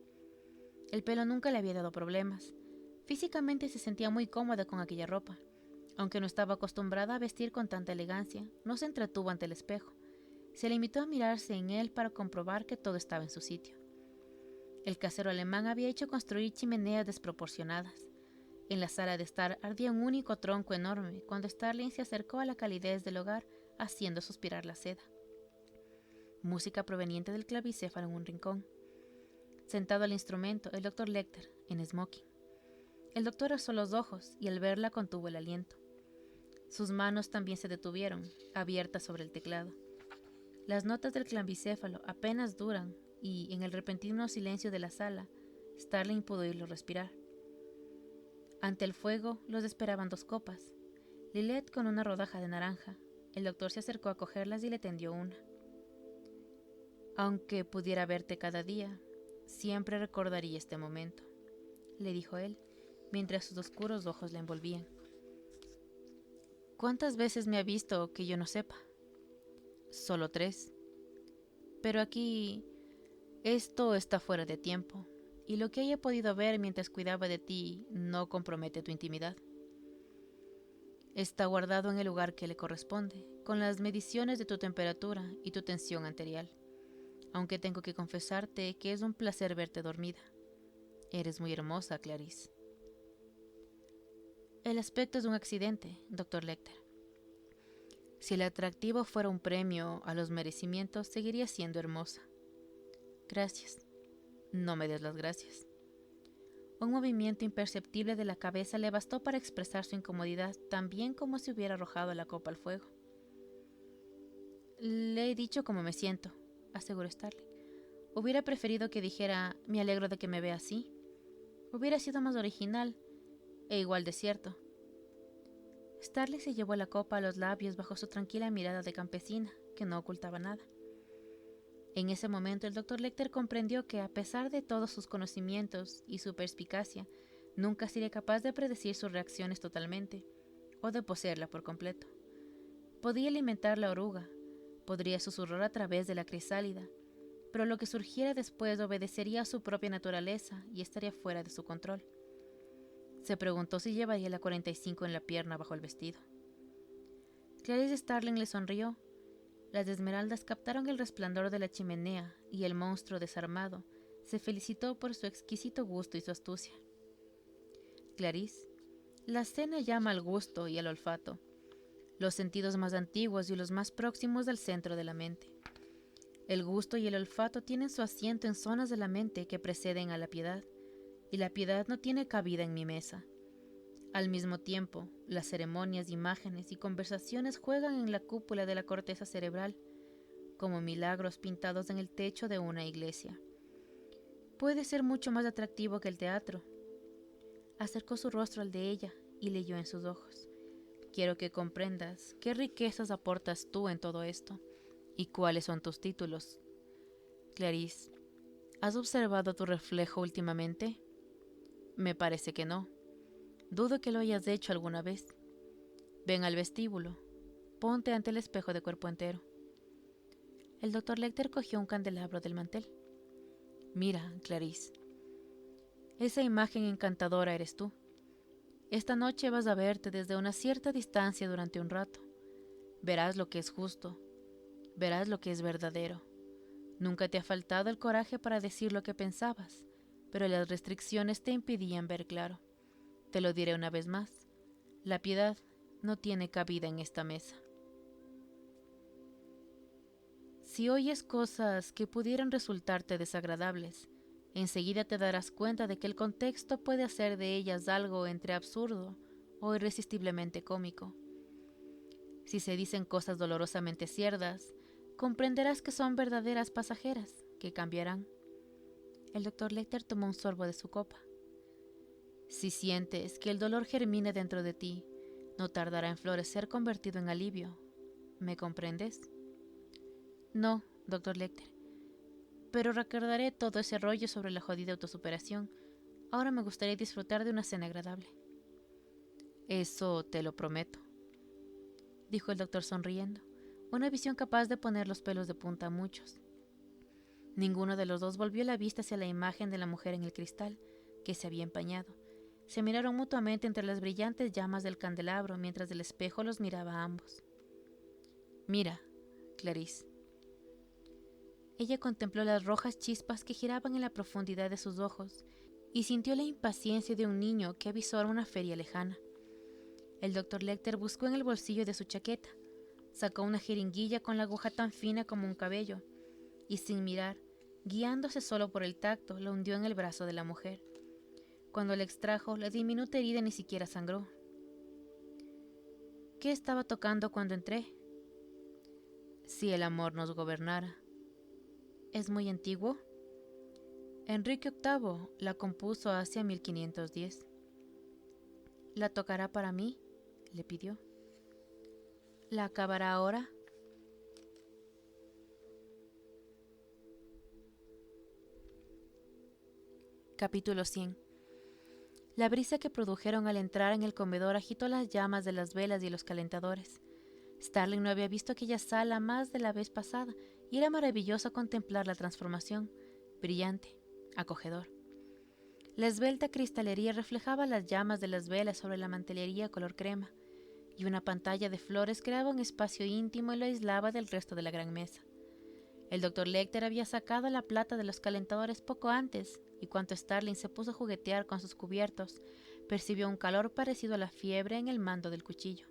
El pelo nunca le había dado problemas. Físicamente se sentía muy cómoda con aquella ropa. Aunque no estaba acostumbrada a vestir con tanta elegancia, no se entretuvo ante el espejo. Se limitó a mirarse en él para comprobar que todo estaba en su sitio. El casero alemán había hecho construir chimeneas desproporcionadas. En la sala de estar ardía un único tronco enorme cuando Starling se acercó a la calidez del hogar haciendo suspirar la seda. Música proveniente del clavicéfalo en un rincón. Sentado al instrumento, el Dr. Lecter, en smoking. El doctor alzó los ojos y al verla contuvo el aliento. Sus manos también se detuvieron, abiertas sobre el teclado. Las notas del clavicéfalo apenas duran y, en el repentino silencio de la sala, Starling pudo oírlo respirar. Ante el fuego los esperaban 2 copas. Lilith con una rodaja de naranja. El doctor se acercó a cogerlas y le tendió una. Aunque pudiera verte cada día, siempre recordaría este momento, le dijo él, mientras sus oscuros ojos la envolvían. ¿Cuántas veces me ha visto que yo no sepa? Solo 3. Pero aquí esto está fuera de tiempo, y lo que haya podido ver mientras cuidaba de ti no compromete tu intimidad. Está guardado en el lugar que le corresponde, con las mediciones de tu temperatura y tu tensión arterial. Aunque tengo que confesarte que es un placer verte dormida. Eres muy hermosa, Clarice. El aspecto es un accidente, Dr. Lecter. Si el atractivo fuera un premio a los merecimientos, seguiría siendo hermosa. Gracias. No me des las gracias. Un movimiento imperceptible de la cabeza le bastó para expresar su incomodidad, tan bien como si hubiera arrojado la copa al fuego. Le he dicho cómo me siento, aseguró Starling. Hubiera preferido que dijera, me alegro de que me vea así. Hubiera sido más original e igual de cierto. Starling se llevó la copa a los labios bajo su tranquila mirada de campesina, que no ocultaba nada. En ese momento el Dr. Lecter comprendió que, a pesar de todos sus conocimientos y su perspicacia, nunca sería capaz de predecir sus reacciones totalmente, o de poseerla por completo. Podía alimentar la oruga, podría susurrar a través de la crisálida, pero lo que surgiera después obedecería a su propia naturaleza y estaría fuera de su control. Se preguntó si llevaría la 45 en la pierna bajo el vestido. Clarice Starling le sonrió. Las esmeraldas captaron el resplandor de la chimenea y el monstruo desarmado se felicitó por su exquisito gusto y su astucia. Clarice, la cena llama al gusto y al olfato, los sentidos más antiguos y los más próximos al centro de la mente. El gusto y el olfato tienen su asiento en zonas de la mente que preceden a la piedad, y la piedad no tiene cabida en mi mesa. Al mismo tiempo, las ceremonias, imágenes y conversaciones juegan en la cúpula de la corteza cerebral, como milagros pintados en el techo de una iglesia. Puede ser mucho más atractivo que el teatro. Acercó su rostro al de ella y leyó en sus ojos. Quiero que comprendas qué riquezas aportas tú en todo esto y cuáles son tus títulos. Clarice, ¿has observado tu reflejo últimamente? Me parece que no. Dudo que lo hayas hecho alguna vez. Ven al vestíbulo. Ponte ante el espejo de cuerpo entero. El Dr. Lecter cogió un candelabro del mantel. Mira, Clarice. Esa imagen encantadora eres tú. Esta noche vas a verte desde una cierta distancia durante un rato. Verás lo que es justo. Verás lo que es verdadero. Nunca te ha faltado el coraje para decir lo que pensabas, pero las restricciones te impedían ver claro. Te lo diré una vez más. La piedad no tiene cabida en esta mesa. Si oyes cosas que pudieran resultarte desagradables, enseguida te darás cuenta de que el contexto puede hacer de ellas algo entre absurdo o irresistiblemente cómico. Si se dicen cosas dolorosamente ciertas, comprenderás que son verdaderas pasajeras, que cambiarán. El Dr. Lecter tomó un sorbo de su copa. Si sientes que el dolor germine dentro de ti, no tardará en florecer convertido en alivio. ¿Me comprendes? No, Dr. Lecter. Pero recordaré todo ese rollo sobre la jodida autosuperación. Ahora me gustaría disfrutar de una cena agradable. Eso te lo prometo, dijo el doctor sonriendo, una visión capaz de poner los pelos de punta a muchos. Ninguno de los dos volvió la vista hacia la imagen de la mujer en el cristal, que se había empañado. Se miraron mutuamente entre las brillantes llamas del candelabro mientras el espejo los miraba a ambos. Mira, Clarice. Ella contempló las rojas chispas que giraban en la profundidad de sus ojos y sintió la impaciencia de un niño que avisora una feria lejana. El Dr. Lecter buscó en el bolsillo de su chaqueta, Sacó una jeringuilla con la aguja tan fina como un cabello y sin mirar, guiándose solo por el tacto, la hundió en el brazo de la mujer. Cuando la extrajo, la diminuta herida ni siquiera sangró. ¿Qué estaba tocando cuando entré? Si el amor nos gobernara. ¿Es muy antiguo? Enrique VIII la compuso hacia 1510. ¿La tocará para mí?, le pidió. ¿La acabará ahora? Capítulo 100. La brisa que produjeron al entrar en el comedor agitó las llamas de las velas y los calentadores. Starling no había visto aquella sala más de la vez pasada y era maravilloso contemplar la transformación, brillante, acogedor. La esbelta cristalería reflejaba las llamas de las velas sobre la mantelería color crema, y una pantalla de flores creaba un espacio íntimo y lo aislaba del resto de la gran mesa. El Dr. Lecter había sacado la plata de los calentadores poco antes, y cuando Starling se puso a juguetear con sus cubiertos, percibió un calor parecido a la fiebre en el mando del cuchillo.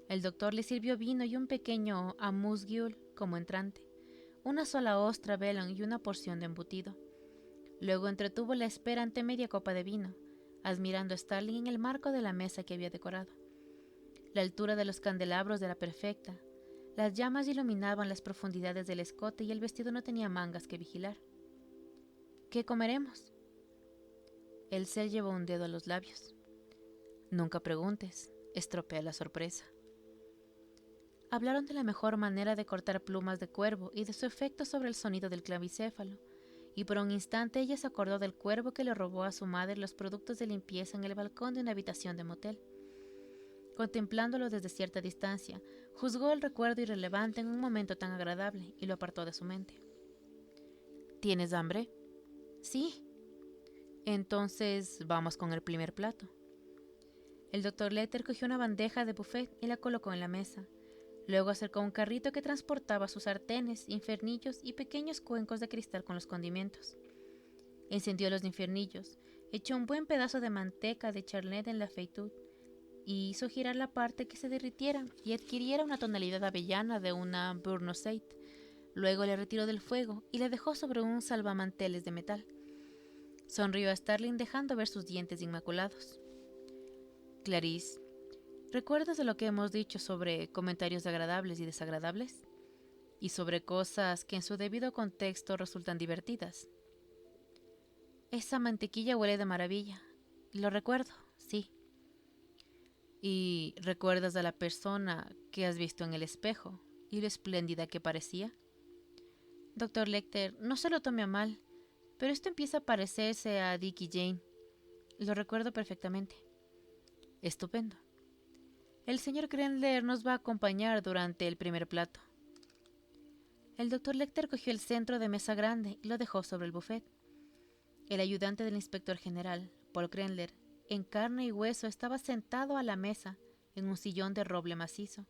El doctor le sirvió vino y un pequeño amuse-gueule como entrante, una sola ostra Bellon y una porción de embutido. Luego entretuvo la espera ante media copa de vino, admirando a Starling en el marco de la mesa que había decorado. La altura de los candelabros era perfecta. Las llamas iluminaban las profundidades del escote y el vestido no tenía mangas que vigilar. ¿Qué comeremos? El ser llevó un dedo a los labios. Nunca preguntes, estropea la sorpresa. Hablaron de la mejor manera de cortar plumas de cuervo y de su efecto sobre el sonido del clavicéfalo, y por un instante ella se acordó del cuervo que le robó a su madre los productos de limpieza en el balcón de una habitación de motel. Contemplándolo desde cierta distancia, juzgó el recuerdo irrelevante en un momento tan agradable y lo apartó de su mente. ¿Tienes hambre? Sí. Entonces vamos con el primer plato. El Dr. Lecter cogió una bandeja de buffet y la colocó en la mesa. Luego acercó un carrito que transportaba sus sartenes, infernillos y pequeños cuencos de cristal con los condimentos. Encendió los infernillos, echó un buen pedazo de manteca de charnet en la feitud y hizo girar la parte que se derritiera y adquiriera una tonalidad avellana de una Bournoseit. Luego le retiró del fuego y le dejó sobre un salvamanteles de metal. Sonrió a Starling dejando ver sus dientes inmaculados. Clarice, ¿recuerdas de lo que hemos dicho sobre comentarios agradables y desagradables? Y sobre cosas que en su debido contexto resultan divertidas. Esa mantequilla huele de maravilla. Lo recuerdo, sí. ¿Y recuerdas a la persona que has visto en el espejo y lo espléndida que parecía? Dr. Lecter, no se lo tome a mal, pero esto empieza a parecerse a Dick y Jane. Lo recuerdo perfectamente. Estupendo. El señor Crenler nos va a acompañar durante el primer plato. El Dr. Lecter cogió el centro de mesa grande y lo dejó sobre el buffet. El ayudante del inspector general, Paul Crenler, en carne y hueso, estaba sentado a la mesa en un sillón de roble macizo.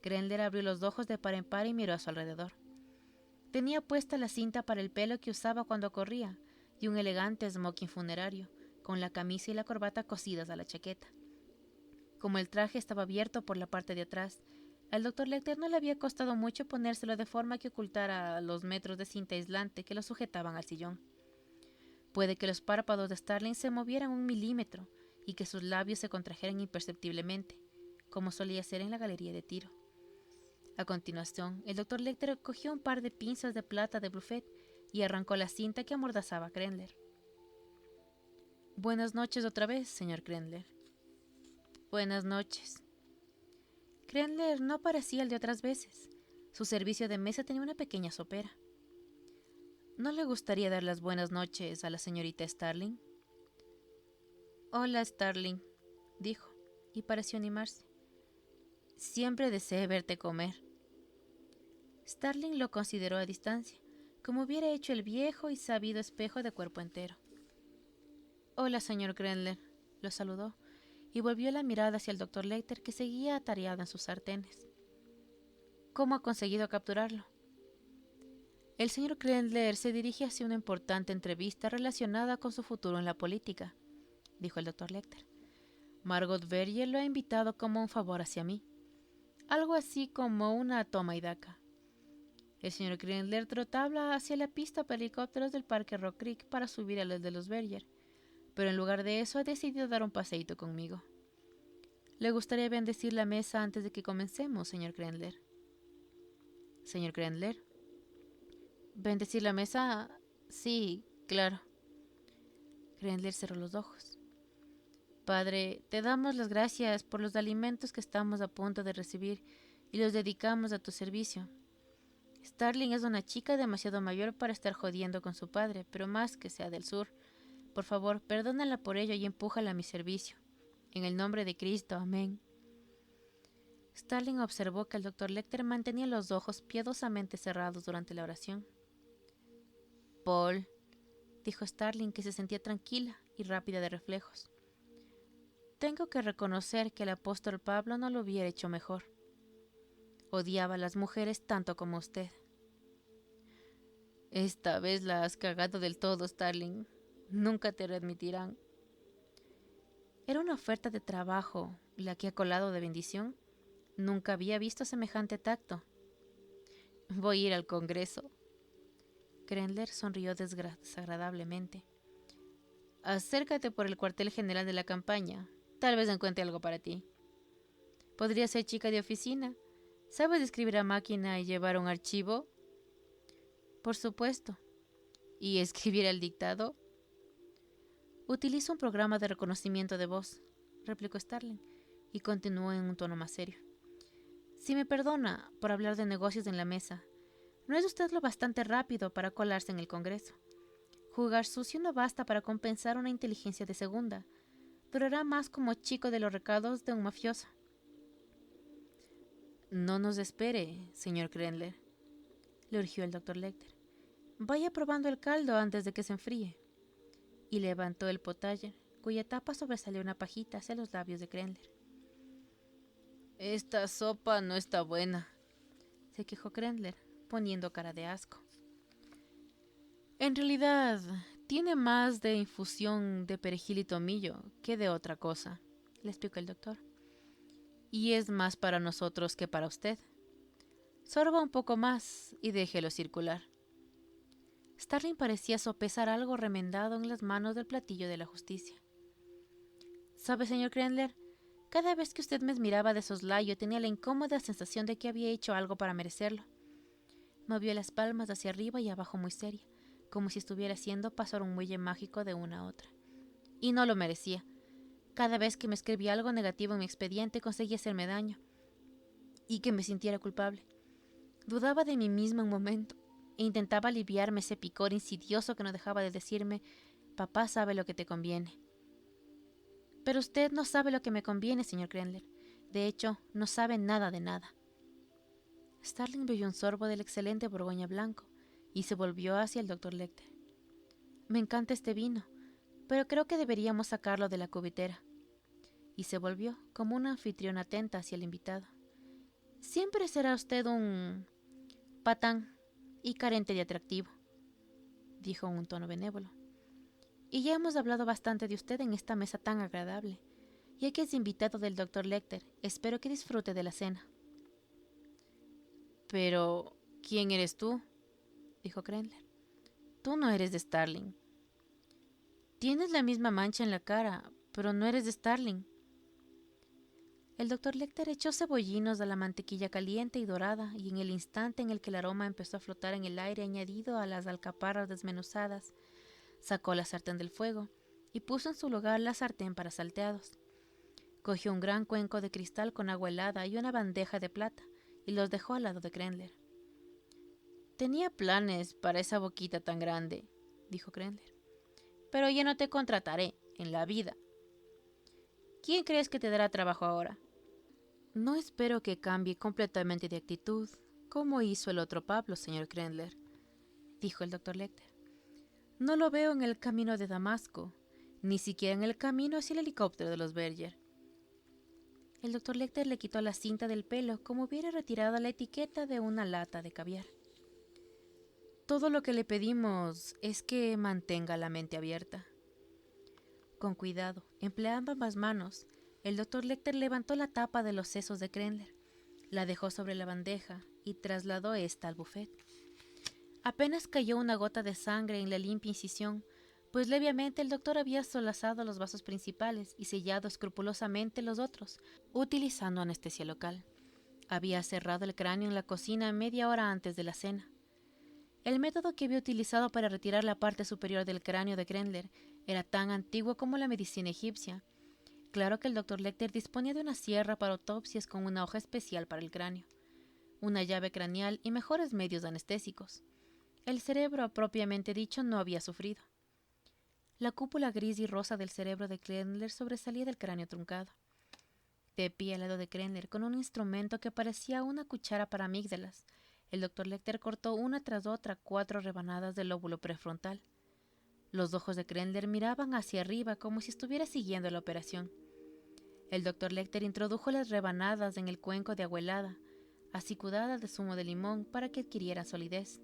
Crenler abrió los ojos de par en par y miró a su alrededor. Tenía puesta la cinta para el pelo que usaba cuando corría y un elegante smoking funerario, con la camisa y la corbata cosidas a la chaqueta. Como el traje estaba abierto por la parte de atrás, al Dr. Lecter no le había costado mucho ponérselo de forma que ocultara los metros de cinta aislante que lo sujetaban al sillón. Puede que los párpados de Starling se movieran 1 milímetro y que sus labios se contrajeran imperceptiblemente, como solía ser en la galería de tiro. A continuación, el Dr. Lecter cogió un par de pinzas de plata de buffet y arrancó la cinta que amordazaba a Crenler. Buenas noches otra vez, señor Crenler. Buenas noches. Crenler no parecía el de otras veces. Su servicio de mesa tenía una pequeña sopera. ¿No le gustaría dar las buenas noches a la señorita Starling? Hola, Starling, dijo, y pareció animarse. Siempre deseé verte comer. Starling lo consideró a distancia, como hubiera hecho el viejo y sabido espejo de cuerpo entero. Hola, señor Crenler, lo saludó, y volvió la mirada hacia el Dr. Lecter, que seguía atareado en sus sartenes. ¿Cómo ha conseguido capturarlo? El señor Crenler se dirige hacia una importante entrevista relacionada con su futuro en la política, dijo el Dr. Lecter. Margot Verrier lo ha invitado como un favor hacia mí. algo así como una toma y daca. El señor Grendler trotaba hacia la pista para helicópteros del parque Rock Creek para subir a los de los Berger, pero en lugar de eso ha decidido dar un paseíto conmigo. ¿Le gustaría bendecir la mesa antes de que comencemos, señor Grendler? ¿Señor Grendler? ¿Bendecir la mesa? Sí, claro. Grendler cerró los ojos. Padre, te damos las gracias por los alimentos que estamos a punto de recibir y los dedicamos a tu servicio. Starling es una chica demasiado mayor para estar jodiendo con su padre, pero más que sea del sur. Por favor, perdónala por ello y empújala a mi servicio. En el nombre de Cristo, amén. Starling observó que el Dr. Lecter mantenía los ojos piadosamente cerrados durante la oración. Paul, dijo Starling, que se sentía tranquila y rápida de reflejos. Tengo que reconocer que el apóstol Pablo no lo hubiera hecho mejor. Odiaba a las mujeres tanto como usted. Esta vez la has cagado del todo, Starling. Nunca te readmitirán. Era una oferta de trabajo, la que ha colado de bendición. Nunca había visto semejante tacto. Voy a ir al Congreso. Grendler sonrió desagradablemente. Acércate por el cuartel general de la campaña. Tal vez encuentre algo para ti. Podría ser chica de oficina. ¿Sabes escribir a máquina y llevar un archivo? Por supuesto. ¿Y escribir al dictado? Utilizo un programa de reconocimiento de voz, replicó Starling, y continuó en un tono más serio. Si me perdona por hablar de negocios en la mesa, ¿no es usted lo bastante rápido para colarse en el Congreso? Jugar sucio no basta para compensar una inteligencia de segunda. Durará más como chico de los recados de un mafioso. No nos espere, señor Grendler, le urgió el Dr. Lecter. Vaya probando el caldo antes de que se enfríe. Y levantó el potager, cuya tapa sobresalía una pajita hacia los labios de Grendler. Esta sopa no está buena, se quejó Grendler, poniendo cara de asco. En realidad, tiene más de infusión de perejil y tomillo que de otra cosa, le explicó el doctor. Y es más para nosotros que para usted. Sorba un poco más y déjelo circular. Starling parecía sopesar algo remendado en las manos del platillo de la justicia. ¿Sabe, señor Grendler? Cada vez que usted me miraba de soslayo tenía la incómoda sensación de que había hecho algo para merecerlo. Movió las palmas hacia arriba y abajo muy seria, como si estuviera haciendo pasar un muelle mágico de una a otra. Y no lo merecía. Cada vez que me escribía algo negativo en mi expediente conseguía hacerme daño y que me sintiera culpable. Dudaba de mí misma un momento e intentaba aliviarme ese picor insidioso que no dejaba de decirme: papá sabe lo que te conviene. Pero usted no sabe lo que me conviene, señor Grendler. De hecho, no sabe nada de nada. Starling bebió un sorbo del excelente Borgoña blanco y se volvió hacia el Dr. Lecter. Me encanta este vino, pero creo que deberíamos sacarlo de la cubitera. Y se volvió como una anfitriona atenta hacia el invitado. Siempre será usted un patán y carente de atractivo, dijo en un tono benévolo. Y ya hemos hablado bastante de usted en esta mesa tan agradable. Ya que es invitado del Dr. Lecter, espero que disfrute de la cena. Pero, ¿quién eres tú?, dijo Grendler. Tú no eres de Starling. Tienes la misma mancha en la cara, pero no eres de Starling. El Dr. Lecter echó cebollinos a la mantequilla caliente y dorada, y en el instante en el que el aroma empezó a flotar en el aire añadido a las alcaparras desmenuzadas, sacó la sartén del fuego y puso en su lugar la sartén para salteados. Cogió un gran cuenco de cristal con agua helada y una bandeja de plata y los dejó al lado de Grendler. Tenía planes para esa boquita tan grande, dijo Grendler. Pero yo no te contrataré en la vida. ¿Quién crees que te dará trabajo ahora? No espero que cambie completamente de actitud, como hizo el otro Pablo, señor Grendler, dijo el Dr. Lecter. No lo veo en el camino de Damasco, ni siquiera en el camino hacia el helicóptero de los Berger. El Dr. Lecter le quitó la cinta del pelo como hubiera retirado la etiqueta de una lata de caviar. Todo lo que le pedimos es que mantenga la mente abierta. Con cuidado, empleando ambas manos, el Dr. Lecter levantó la tapa de los sesos de Grendler, La dejó sobre la bandeja y trasladó esta al buffet. Apenas cayó una gota de sangre en la limpia incisión, pues levemente el doctor había solazado los vasos principales y sellado escrupulosamente los otros, utilizando anestesia local. Había cerrado el cráneo en la cocina media hora antes de la cena. El método que había utilizado para retirar la parte superior del cráneo de Grendler era tan antiguo como la medicina egipcia. Claro que el Dr. Lecter disponía de una sierra para autopsias con una hoja especial para el cráneo, una llave craneal y mejores medios anestésicos. El cerebro, propiamente dicho, no había sufrido. La cúpula gris y rosa del cerebro de Grendler sobresalía del cráneo truncado. De pie al lado de Grendler, con un instrumento que parecía una cuchara para amígdalas, el Dr. Lecter cortó una tras otra 4 rebanadas del lóbulo prefrontal. Los ojos de Grendler miraban hacia arriba como si estuviera siguiendo la operación. El Dr. Lecter introdujo las rebanadas en el cuenco de agua helada, acicudadas de zumo de limón para que adquirieran solidez.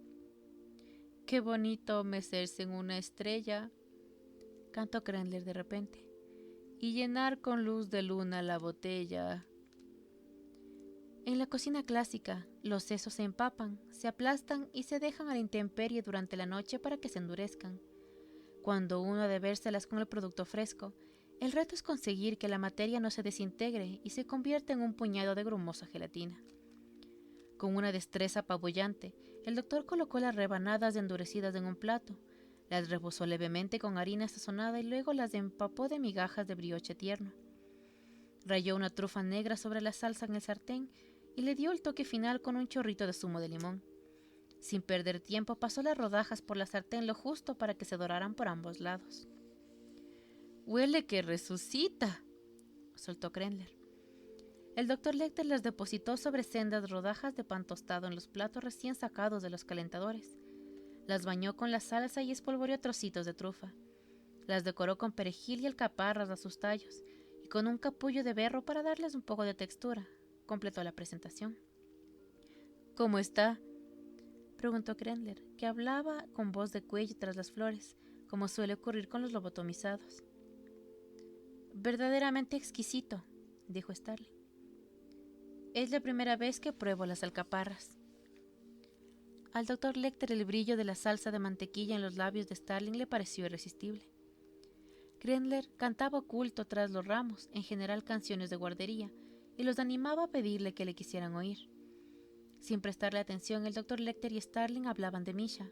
«Qué bonito mecerse en una estrella», cantó Grendler de repente, «y llenar con luz de luna la botella». En la cocina clásica, los sesos se empapan, se aplastan y se dejan a la intemperie durante la noche para que se endurezcan. Cuando uno ha de vérselas con el producto fresco, el reto es conseguir que la materia no se desintegre y se convierta en un puñado de grumosa gelatina. Con una destreza apabullante, el doctor colocó las rebanadas endurecidas en un plato, las rebozó levemente con harina sazonada y luego las empapó de migajas de brioche tierno. Rayó una trufa negra sobre la salsa en el sartén y le dio el toque final con un chorrito de zumo de limón. Sin perder tiempo, pasó las rodajas por la sartén lo justo para que se doraran por ambos lados. «Huele que resucita», soltó Grendler. El Dr. Lecter las depositó sobre sendas rodajas de pan tostado en los platos recién sacados de los calentadores. Las bañó con la salsa y espolvoreó trocitos de trufa. Las decoró con perejil y alcaparras a sus tallos, y con un capullo de berro para darles un poco de textura. Completó la presentación. «¿Cómo está?», preguntó Grendler, que hablaba con voz de cuello tras las flores, como suele ocurrir con los lobotomizados. «Verdaderamente exquisito», dijo Starling. «Es la primera vez que pruebo las alcaparras». Al Dr. Lecter el brillo de la salsa de mantequilla en los labios de Starling le pareció irresistible. Grendler cantaba oculto tras los ramos, en general canciones de guardería, y los animaba a pedirle que le quisieran oír. Sin prestarle atención, el Dr. Lecter y Starling hablaban de Misha.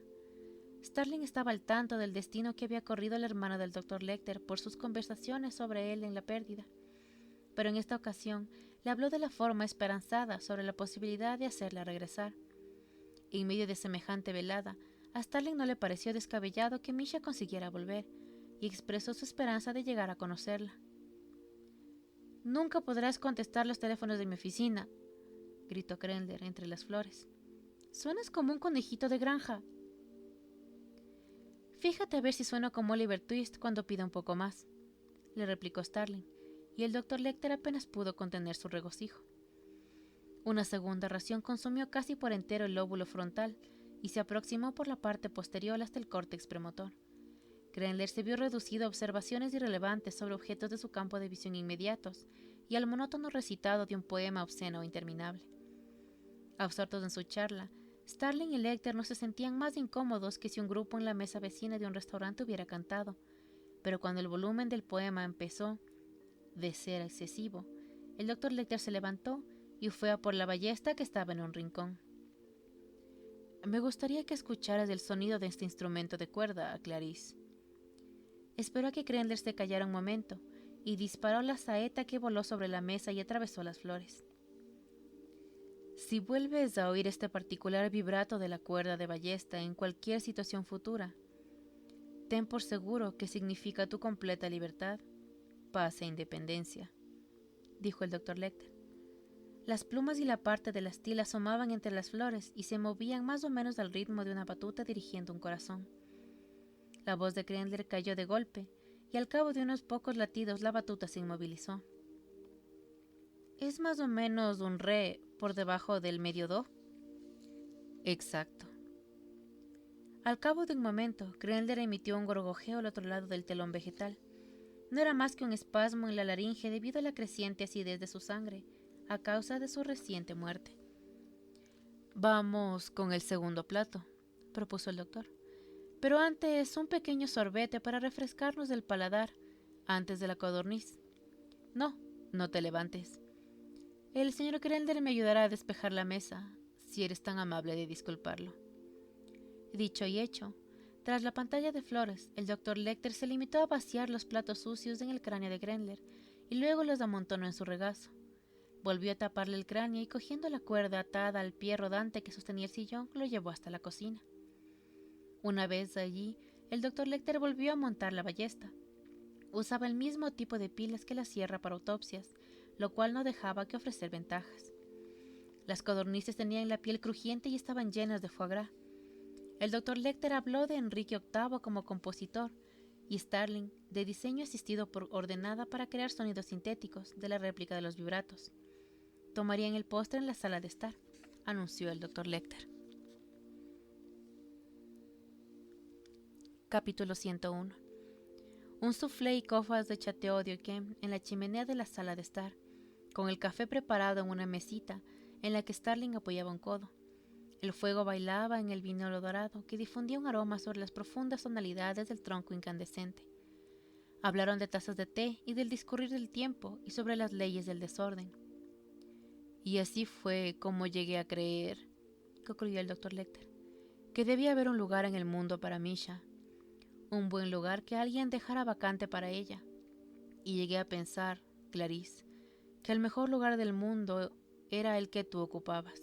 Starling estaba al tanto del destino que había corrido la hermana del Dr. Lecter por sus conversaciones sobre él en la pérdida, pero en esta ocasión le habló de la forma esperanzada sobre la posibilidad de hacerla regresar. En medio de semejante velada, a Starling no le pareció descabellado que Misha consiguiera volver, y expresó su esperanza de llegar a conocerla. «Nunca podrás contestar los teléfonos de mi oficina», gritó Grendler entre las flores. «Suenas como un conejito de granja». «Fíjate a ver si sueno como Oliver Twist cuando pida un poco más», le replicó Starling, y el Dr. Lecter apenas pudo contener su regocijo. Una segunda ración consumió casi por entero el lóbulo frontal y se aproximó por la parte posterior hasta el córtex premotor. Grendler se vio reducido a observaciones irrelevantes sobre objetos de su campo de visión inmediatos y al monótono recitado de un poema obsceno e interminable. Absortos en su charla, Starling y Lecter no se sentían más incómodos que si un grupo en la mesa vecina de un restaurante hubiera cantado, pero cuando el volumen del poema empezó de ser excesivo, el Dr. Lecter se levantó y fue a por la ballesta que estaba en un rincón. «Me gustaría que escucharas el sonido de este instrumento de cuerda, Clarice». Esperó a que Grendler se callara un momento y disparó la saeta que voló sobre la mesa y atravesó las flores. «Si vuelves a oír este particular vibrato de la cuerda de ballesta en cualquier situación futura, ten por seguro que significa tu completa libertad, paz e independencia», dijo el Dr. Lecter. Las plumas y la parte de la astilla asomaban entre las flores y se movían más o menos al ritmo de una batuta dirigiendo un corazón. La voz de Grendler cayó de golpe, y al cabo de unos pocos latidos la batuta se inmovilizó. «Es más o menos un re por debajo del medio do». «Exacto». Al cabo de un momento, Grendler emitió un gorgojeo al otro lado del telón vegetal. No era más que un espasmo en la laringe debido a la creciente acidez de su sangre, a causa de su reciente muerte. «Vamos con el segundo plato», propuso el doctor. «Pero antes un pequeño sorbete para refrescarnos del paladar antes de la codorniz». «No, no te levantes. El señor Grendel me ayudará a despejar la mesa, si eres tan amable de disculparlo». Dicho y hecho, tras la pantalla de flores, el Dr. Lecter se limitó a vaciar los platos sucios en el cráneo de Grendel y luego los amontonó en su regazo. Volvió a taparle el cráneo y cogiendo la cuerda atada al pie rodante que sostenía el sillón, lo llevó hasta la cocina. Una vez allí, el Dr. Lecter volvió a montar la ballesta. Usaba el mismo tipo de pilas que la sierra para autopsias, lo cual no dejaba que ofrecer ventajas. Las codornices tenían la piel crujiente y estaban llenas de foie gras. El Dr. Lecter habló de Enrique VIII como compositor y Starling de diseño asistido por ordenada para crear sonidos sintéticos de la réplica de los vibratos. Tomarían el postre en la sala de estar, anunció el Dr. Lecter. Capítulo 101. Un soufflé y copas de Chateau d'Yquem en la chimenea de la sala de estar, con el café preparado en una mesita en la que Starling apoyaba un codo. El fuego bailaba en el vinilo dorado que difundía un aroma sobre las profundas tonalidades del tronco incandescente. Hablaron de tazas de té y del discurrir del tiempo y sobre las leyes del desorden. «Y así fue como llegué a creer», concluyó el Dr. Lecter, «que debía haber un lugar en el mundo para Misha, un buen lugar que alguien dejara vacante para ella. Y llegué a pensar, Clarice, que el mejor lugar del mundo era el que tú ocupabas».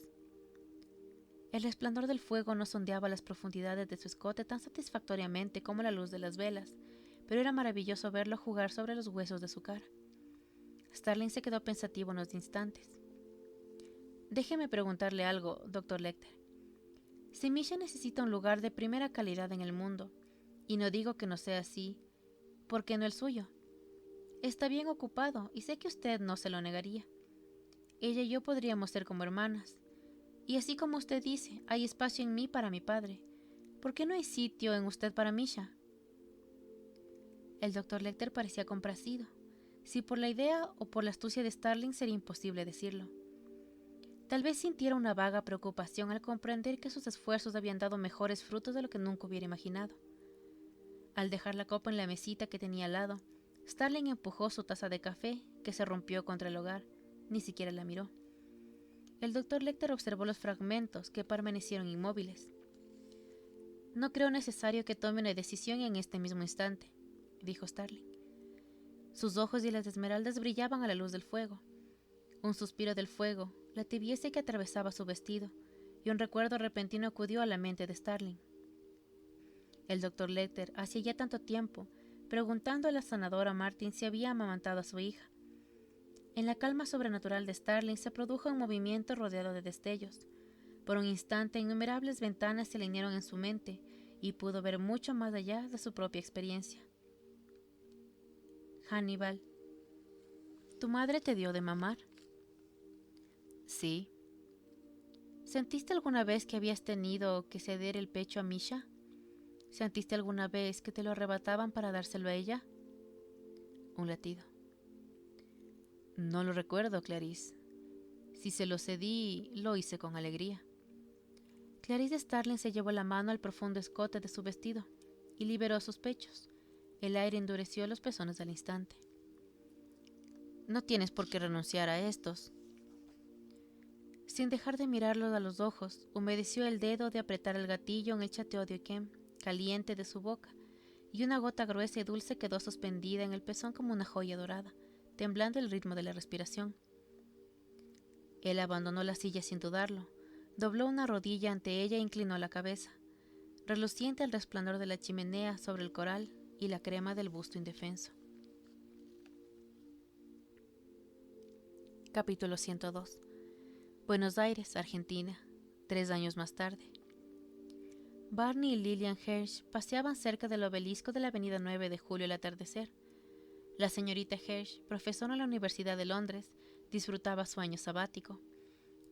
El resplandor del fuego no sondeaba las profundidades de su escote tan satisfactoriamente como la luz de las velas, pero era maravilloso verlo jugar sobre los huesos de su cara. Starling se quedó pensativo unos instantes. «Déjeme preguntarle algo, Dr. Lecter. Si Misha necesita un lugar de primera calidad en el mundo, y no digo que no sea así, ¿por qué no el suyo? Está bien ocupado y sé que usted no se lo negaría. Ella y yo podríamos ser como hermanas. Y así como usted dice, hay espacio en mí para mi padre. ¿Por qué no hay sitio en usted para Misha?» El Dr. Lecter parecía complacido. Si por la idea o por la astucia de Starling sería imposible decirlo. Tal vez sintiera una vaga preocupación al comprender que sus esfuerzos habían dado mejores frutos de lo que nunca hubiera imaginado. Al dejar la copa en la mesita que tenía al lado, Starling empujó su taza de café, que se rompió contra el hogar. Ni siquiera la miró. El Dr. Lecter observó los fragmentos que permanecieron inmóviles. «No creo necesario que tome una decisión en este mismo instante», dijo Starling. Sus ojos y las esmeraldas brillaban a la luz del fuego. Un suspiro del fuego, la tibieza que atravesaba su vestido, y un recuerdo repentino acudió a la mente de Starling. El Dr. Lecter, hacía ya tanto tiempo, preguntando a la sanadora Martin si había amamantado a su hija. En la calma sobrenatural de Starling se produjo un movimiento rodeado de destellos. Por un instante, innumerables ventanas se alinearon en su mente y pudo ver mucho más allá de su propia experiencia. «Hannibal, ¿tu madre te dio de mamar?» «Sí». «¿Sentiste alguna vez que habías tenido que ceder el pecho a Misha? ¿Sentiste alguna vez que te lo arrebataban para dárselo a ella?» Un latido. «No lo recuerdo, Clarice. Si se lo cedí, lo hice con alegría». Clarice Starling se llevó la mano al profundo escote de su vestido y liberó sus pechos. El aire endureció los pezones al instante. «No tienes por qué renunciar a estos». Sin dejar de mirarlos a los ojos, humedeció el dedo de apretar el gatillo en el Chateau d'Yquem, caliente de su boca, y una gota gruesa y dulce quedó suspendida en el pezón como una joya dorada, temblando el ritmo de la respiración. Él abandonó la silla sin dudarlo, dobló una rodilla ante ella e inclinó la cabeza, reluciente el resplandor de la chimenea sobre el coral y la crema del busto indefenso. Capítulo 102. Buenos Aires, Argentina, 3 años más tarde. Barney y Lillian Hirsch paseaban cerca del obelisco de la avenida 9 de Julio al atardecer. La señorita Hirsch, profesora en la Universidad de Londres, disfrutaba su año sabático.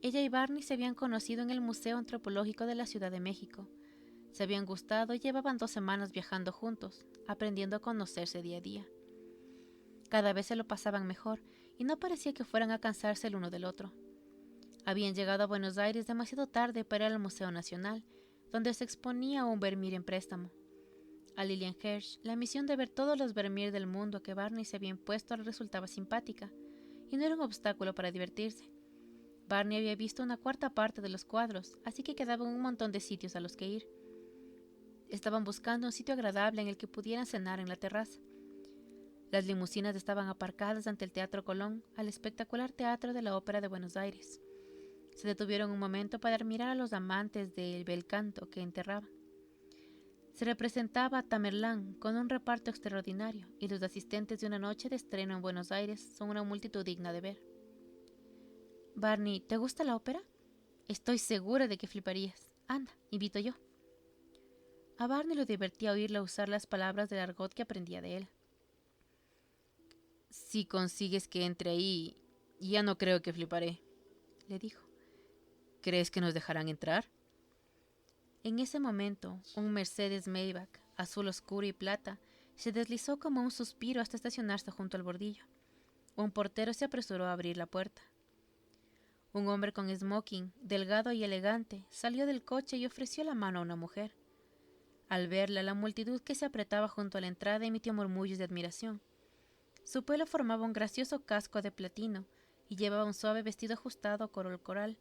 Ella y Barney se habían conocido en el Museo Antropológico de la Ciudad de México. Se habían gustado y llevaban 2 semanas viajando juntos, aprendiendo a conocerse día a día. Cada vez se lo pasaban mejor y no parecía que fueran a cansarse el uno del otro. Habían llegado a Buenos Aires demasiado tarde para ir al Museo Nacional, donde se exponía un Vermeer en préstamo. A Lillian Hirsch, la misión de ver todos los Vermeer del mundo que Barney se había impuesto le resultaba simpática, y no era un obstáculo para divertirse. Barney había visto una cuarta parte de los cuadros, así que quedaban un montón de sitios a los que ir. Estaban buscando un sitio agradable en el que pudieran cenar en la terraza. Las limusinas estaban aparcadas ante el Teatro Colón, al espectacular Teatro de la Ópera de Buenos Aires. Se detuvieron un momento para admirar a los amantes del bel canto que enterraban. Se representaba a Tamerlán con un reparto extraordinario, y los asistentes de una noche de estreno en Buenos Aires son una multitud digna de ver. Barney, ¿te gusta la ópera? Estoy segura de que fliparías. Anda, invito yo. A Barney lo divertía oírla usar las palabras del argot que aprendía de él. Si consigues que entre ahí, ya no creo que fliparé, le dijo. ¿Crees que nos dejarán entrar? En ese momento, un Mercedes Maybach, azul oscuro y plata, se deslizó como un suspiro hasta estacionarse junto al bordillo. Un portero se apresuró a abrir la puerta. Un hombre con smoking, delgado y elegante, salió del coche y ofreció la mano a una mujer. Al verla, la multitud que se apretaba junto a la entrada emitió murmullos de admiración. Su pelo formaba un gracioso casco de platino y llevaba un suave vestido ajustado a color coral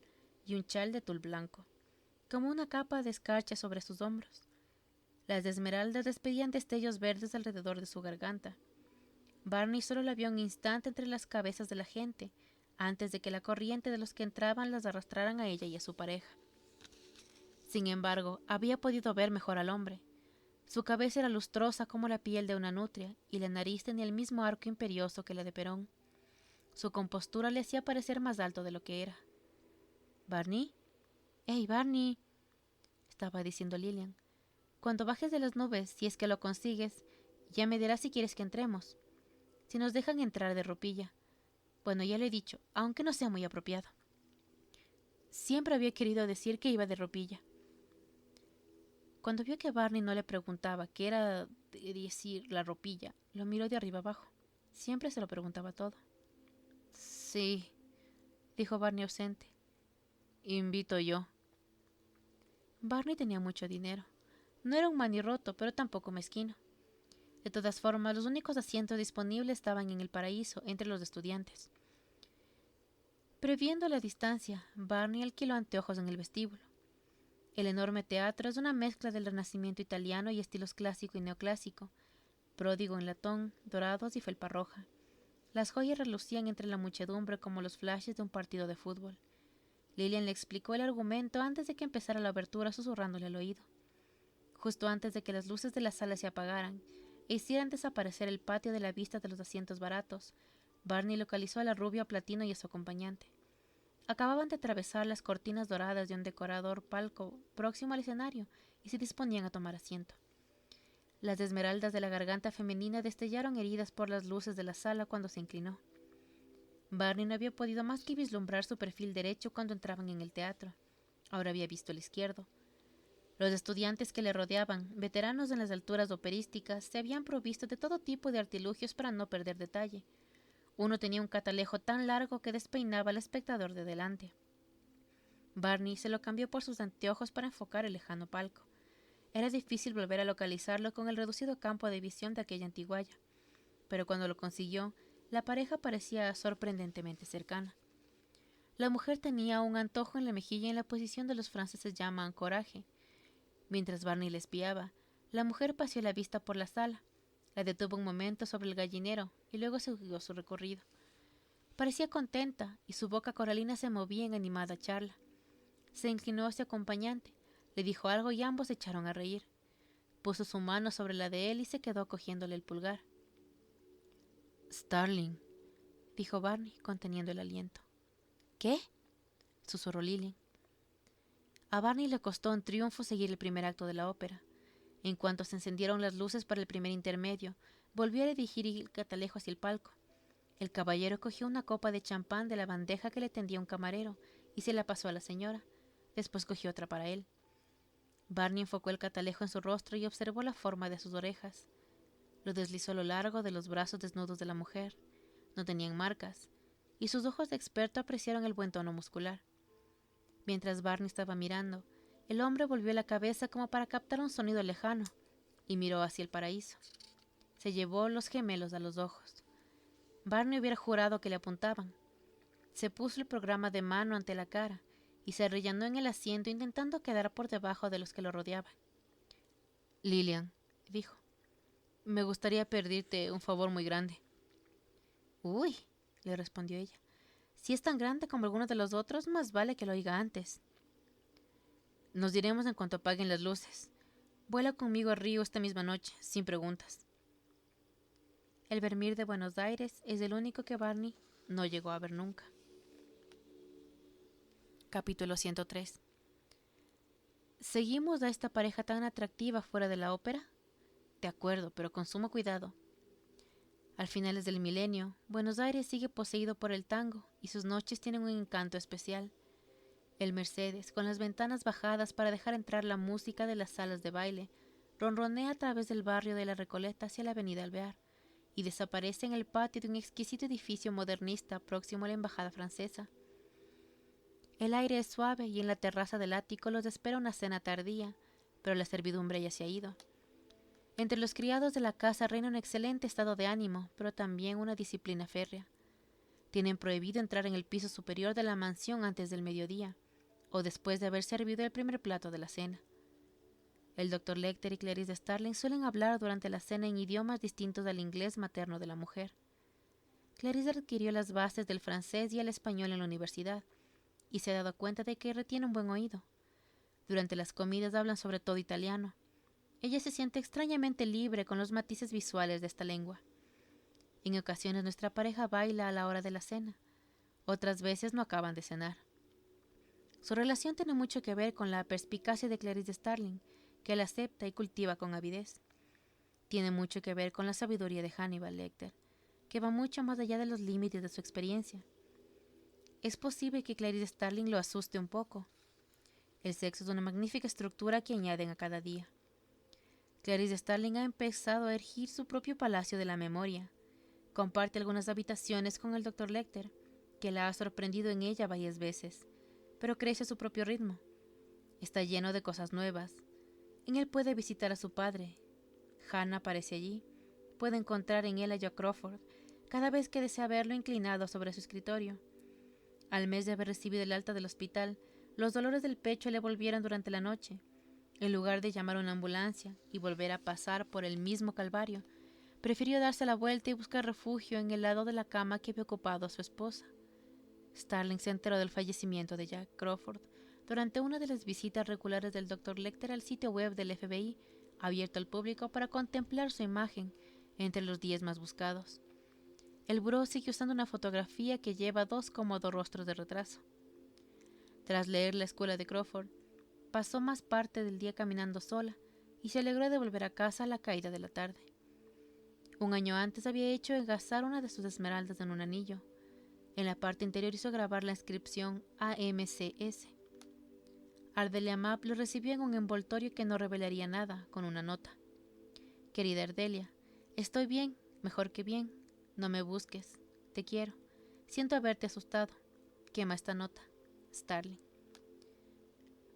y un chal de tul blanco, como una capa de escarcha sobre sus hombros. Las esmeraldas despedían destellos verdes alrededor de su garganta. Barney solo la vio un instante entre las cabezas de la gente, antes de que la corriente de los que entraban las arrastraran a ella y a su pareja. Sin embargo, había podido ver mejor al hombre. Su cabeza era lustrosa como la piel de una nutria, y la nariz tenía el mismo arco imperioso que la de Perón. Su compostura le hacía parecer más alto de lo que era. «¿Barney? ¡Hey, Barney!», estaba diciendo Lillian. «Cuando bajes de las nubes, si es que lo consigues, ya me dirás si quieres que entremos. Si nos dejan entrar de ropilla. Bueno, ya lo he dicho, aunque no sea muy apropiado». Siempre había querido decir que iba de ropilla. Cuando vio que Barney no le preguntaba qué era decir la ropilla, lo miró de arriba abajo. Siempre se lo preguntaba todo. «Sí», dijo Barney ausente. «Invito yo». Barney tenía mucho dinero. No era un manirroto, pero tampoco mezquino. De todas formas, los únicos asientos disponibles estaban en el paraíso, entre los estudiantes. Previendo la distancia, Barney alquiló anteojos en el vestíbulo. El enorme teatro es una mezcla del renacimiento italiano y estilos clásico y neoclásico, pródigo en latón, dorados y felpa roja. Las joyas relucían entre la muchedumbre como los flashes de un partido de fútbol. Lillian le explicó el argumento antes de que empezara la obertura, susurrándole al oído. Justo antes de que las luces de la sala se apagaran e hicieran desaparecer el patio de la vista de los asientos baratos, Barney localizó a la rubia Platino y a su acompañante. Acababan de atravesar las cortinas doradas de un decorador palco próximo al escenario y se disponían a tomar asiento. Las esmeraldas de la garganta femenina destellaron heridas por las luces de la sala cuando se inclinó. Barney no había podido más que vislumbrar su perfil derecho cuando entraban en el teatro. Ahora había visto el izquierdo. Los estudiantes que le rodeaban, veteranos en las alturas operísticas, se habían provisto de todo tipo de artilugios para no perder detalle. Uno tenía un catalejo tan largo que despeinaba al espectador de delante. Barney se lo cambió por sus anteojos para enfocar el lejano palco. Era difícil volver a localizarlo con el reducido campo de visión de aquella antiguaya, pero cuando lo consiguió, la pareja parecía sorprendentemente cercana. La mujer tenía un antojo en la mejilla en la posición de los franceses llaman coraje. Mientras Barney le espiaba, la mujer paseó la vista por la sala, la detuvo un momento sobre el gallinero y luego siguió su recorrido. Parecía contenta y su boca coralina se movía en animada charla. Se inclinó a su acompañante, le dijo algo y ambos se echaron a reír. Puso su mano sobre la de él y se quedó cogiéndole el pulgar. «Starling», dijo Barney, conteniendo el aliento. «¿Qué?», susurró Lillian. A Barney le costó un triunfo seguir el primer acto de la ópera. En cuanto se encendieron las luces para el primer intermedio, volvió a dirigir el catalejo hacia el palco. El caballero cogió una copa de champán de la bandeja que le tendía un camarero y se la pasó a la señora. Después cogió otra para él. Barney enfocó el catalejo en su rostro y observó la forma de sus orejas. Lo deslizó a lo largo de los brazos desnudos de la mujer. No tenían marcas, y sus ojos de experto apreciaron el buen tono muscular. Mientras Barney estaba mirando, el hombre volvió la cabeza como para captar un sonido lejano y miró hacia el paraíso. Se llevó los gemelos a los ojos. Barney hubiera jurado que le apuntaban. Se puso el programa de mano ante la cara y se arrellanó en el asiento intentando quedar por debajo de los que lo rodeaban. «Lillian», dijo, «me gustaría pedirte un favor muy grande». «Uy», le respondió ella, «si es tan grande como alguno de los otros, más vale que lo oiga antes». «Nos diremos en cuanto apaguen las luces. Vuela conmigo a Río esta misma noche, sin preguntas». El Vermeer de Buenos Aires es el único que Barney no llegó a ver nunca. Capítulo 103. ¿Seguimos a esta pareja tan atractiva fuera de la ópera? De acuerdo, pero con sumo cuidado. Al finales del milenio, Buenos Aires sigue poseído por el tango y sus noches tienen un encanto especial. El Mercedes, con las ventanas bajadas para dejar entrar la música de las salas de baile, ronronea a través del barrio de la Recoleta hacia la avenida Alvear y desaparece en el patio de un exquisito edificio modernista próximo a la embajada francesa. El aire es suave y en la terraza del ático los espera una cena tardía, pero la servidumbre ya se ha ido. Entre los criados de la casa reina un excelente estado de ánimo, pero también una disciplina férrea. Tienen prohibido entrar en el piso superior de la mansión antes del mediodía, o después de haber servido el primer plato de la cena. El Dr. Lecter y Clarice Starling suelen hablar durante la cena en idiomas distintos al inglés materno de la mujer. Clarice adquirió las bases del francés y el español en la universidad, y se ha dado cuenta de que retiene un buen oído. Durante las comidas hablan sobre todo italiano. Ella se siente extrañamente libre con los matices visuales de esta lengua. En ocasiones nuestra pareja baila a la hora de la cena. Otras veces no acaban de cenar. Su relación tiene mucho que ver con la perspicacia de Clarice Starling, que él acepta y cultiva con avidez. Tiene mucho que ver con la sabiduría de Hannibal Lecter, que va mucho más allá de los límites de su experiencia. Es posible que Clarice Starling lo asuste un poco. El sexo es una magnífica estructura que añaden a cada día. Clarice Starling ha empezado a erigir su propio palacio de la memoria. Comparte algunas habitaciones con el Dr. Lecter, que la ha sorprendido en ella varias veces, pero crece a su propio ritmo. Está lleno de cosas nuevas. En él puede visitar a su padre. Hannah aparece allí. Puede encontrar en él a Joe Crawford, cada vez que desea verlo inclinado sobre su escritorio. Al mes de haber recibido el alta del hospital, los dolores del pecho le volvieron durante la noche. En lugar de llamar a una ambulancia y volver a pasar por el mismo calvario, prefirió darse la vuelta y buscar refugio en el lado de la cama que había ocupado a su esposa. Starling se enteró del fallecimiento de Jack Crawford durante una de las visitas regulares del Dr. Lecter al sitio web del FBI, abierto al público para contemplar su imagen entre los 10 más buscados. El buró sigue usando una fotografía que lleva 2 cómodos rostros de retraso. Tras leer La escuela de Crawford, pasó más parte del día caminando sola y se alegró de volver a casa a la caída de la tarde. Un año antes había hecho engasar una de sus esmeraldas en un anillo. En la parte interior hizo grabar la inscripción AMCS. Ardelia Mapp lo recibió en un envoltorio que no revelaría nada, con una nota. Querida Ardelia, estoy bien, mejor que bien. No me busques. Te quiero. Siento haberte asustado. Quema esta nota. Starling.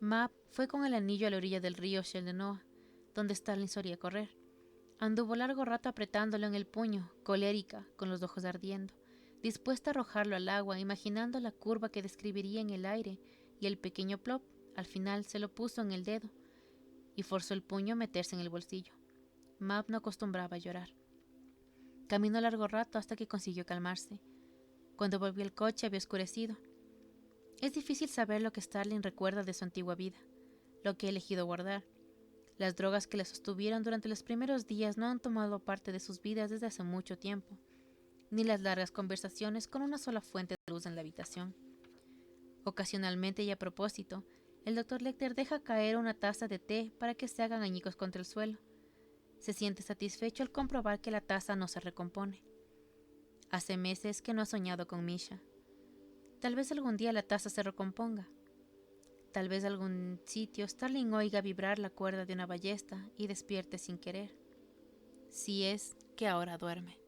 Mapp fue con el anillo a la orilla del río Shenandoah, donde Starling solía correr. Anduvo largo rato apretándolo en el puño, colérica, con los ojos ardiendo, dispuesta a arrojarlo al agua, imaginando la curva que describiría en el aire, y el pequeño plop, al final, se lo puso en el dedo y forzó el puño a meterse en el bolsillo. Mapp no acostumbraba a llorar. Caminó largo rato hasta que consiguió calmarse. Cuando volvió al coche había oscurecido. Es difícil saber lo que Starling recuerda de su antigua vida, lo que ha elegido guardar. Las drogas que la sostuvieron durante los primeros días no han tomado parte de sus vidas desde hace mucho tiempo, ni las largas conversaciones con una sola fuente de luz en la habitación. Ocasionalmente y a propósito, el Dr. Lecter deja caer una taza de té para que se hagan añicos contra el suelo. Se siente satisfecho al comprobar que la taza no se recompone. Hace meses que no ha soñado con Misha. Tal vez algún día la taza se recomponga. Tal vez algún sitio Starling oiga vibrar la cuerda de una ballesta y despierte sin querer. Si es que ahora duerme.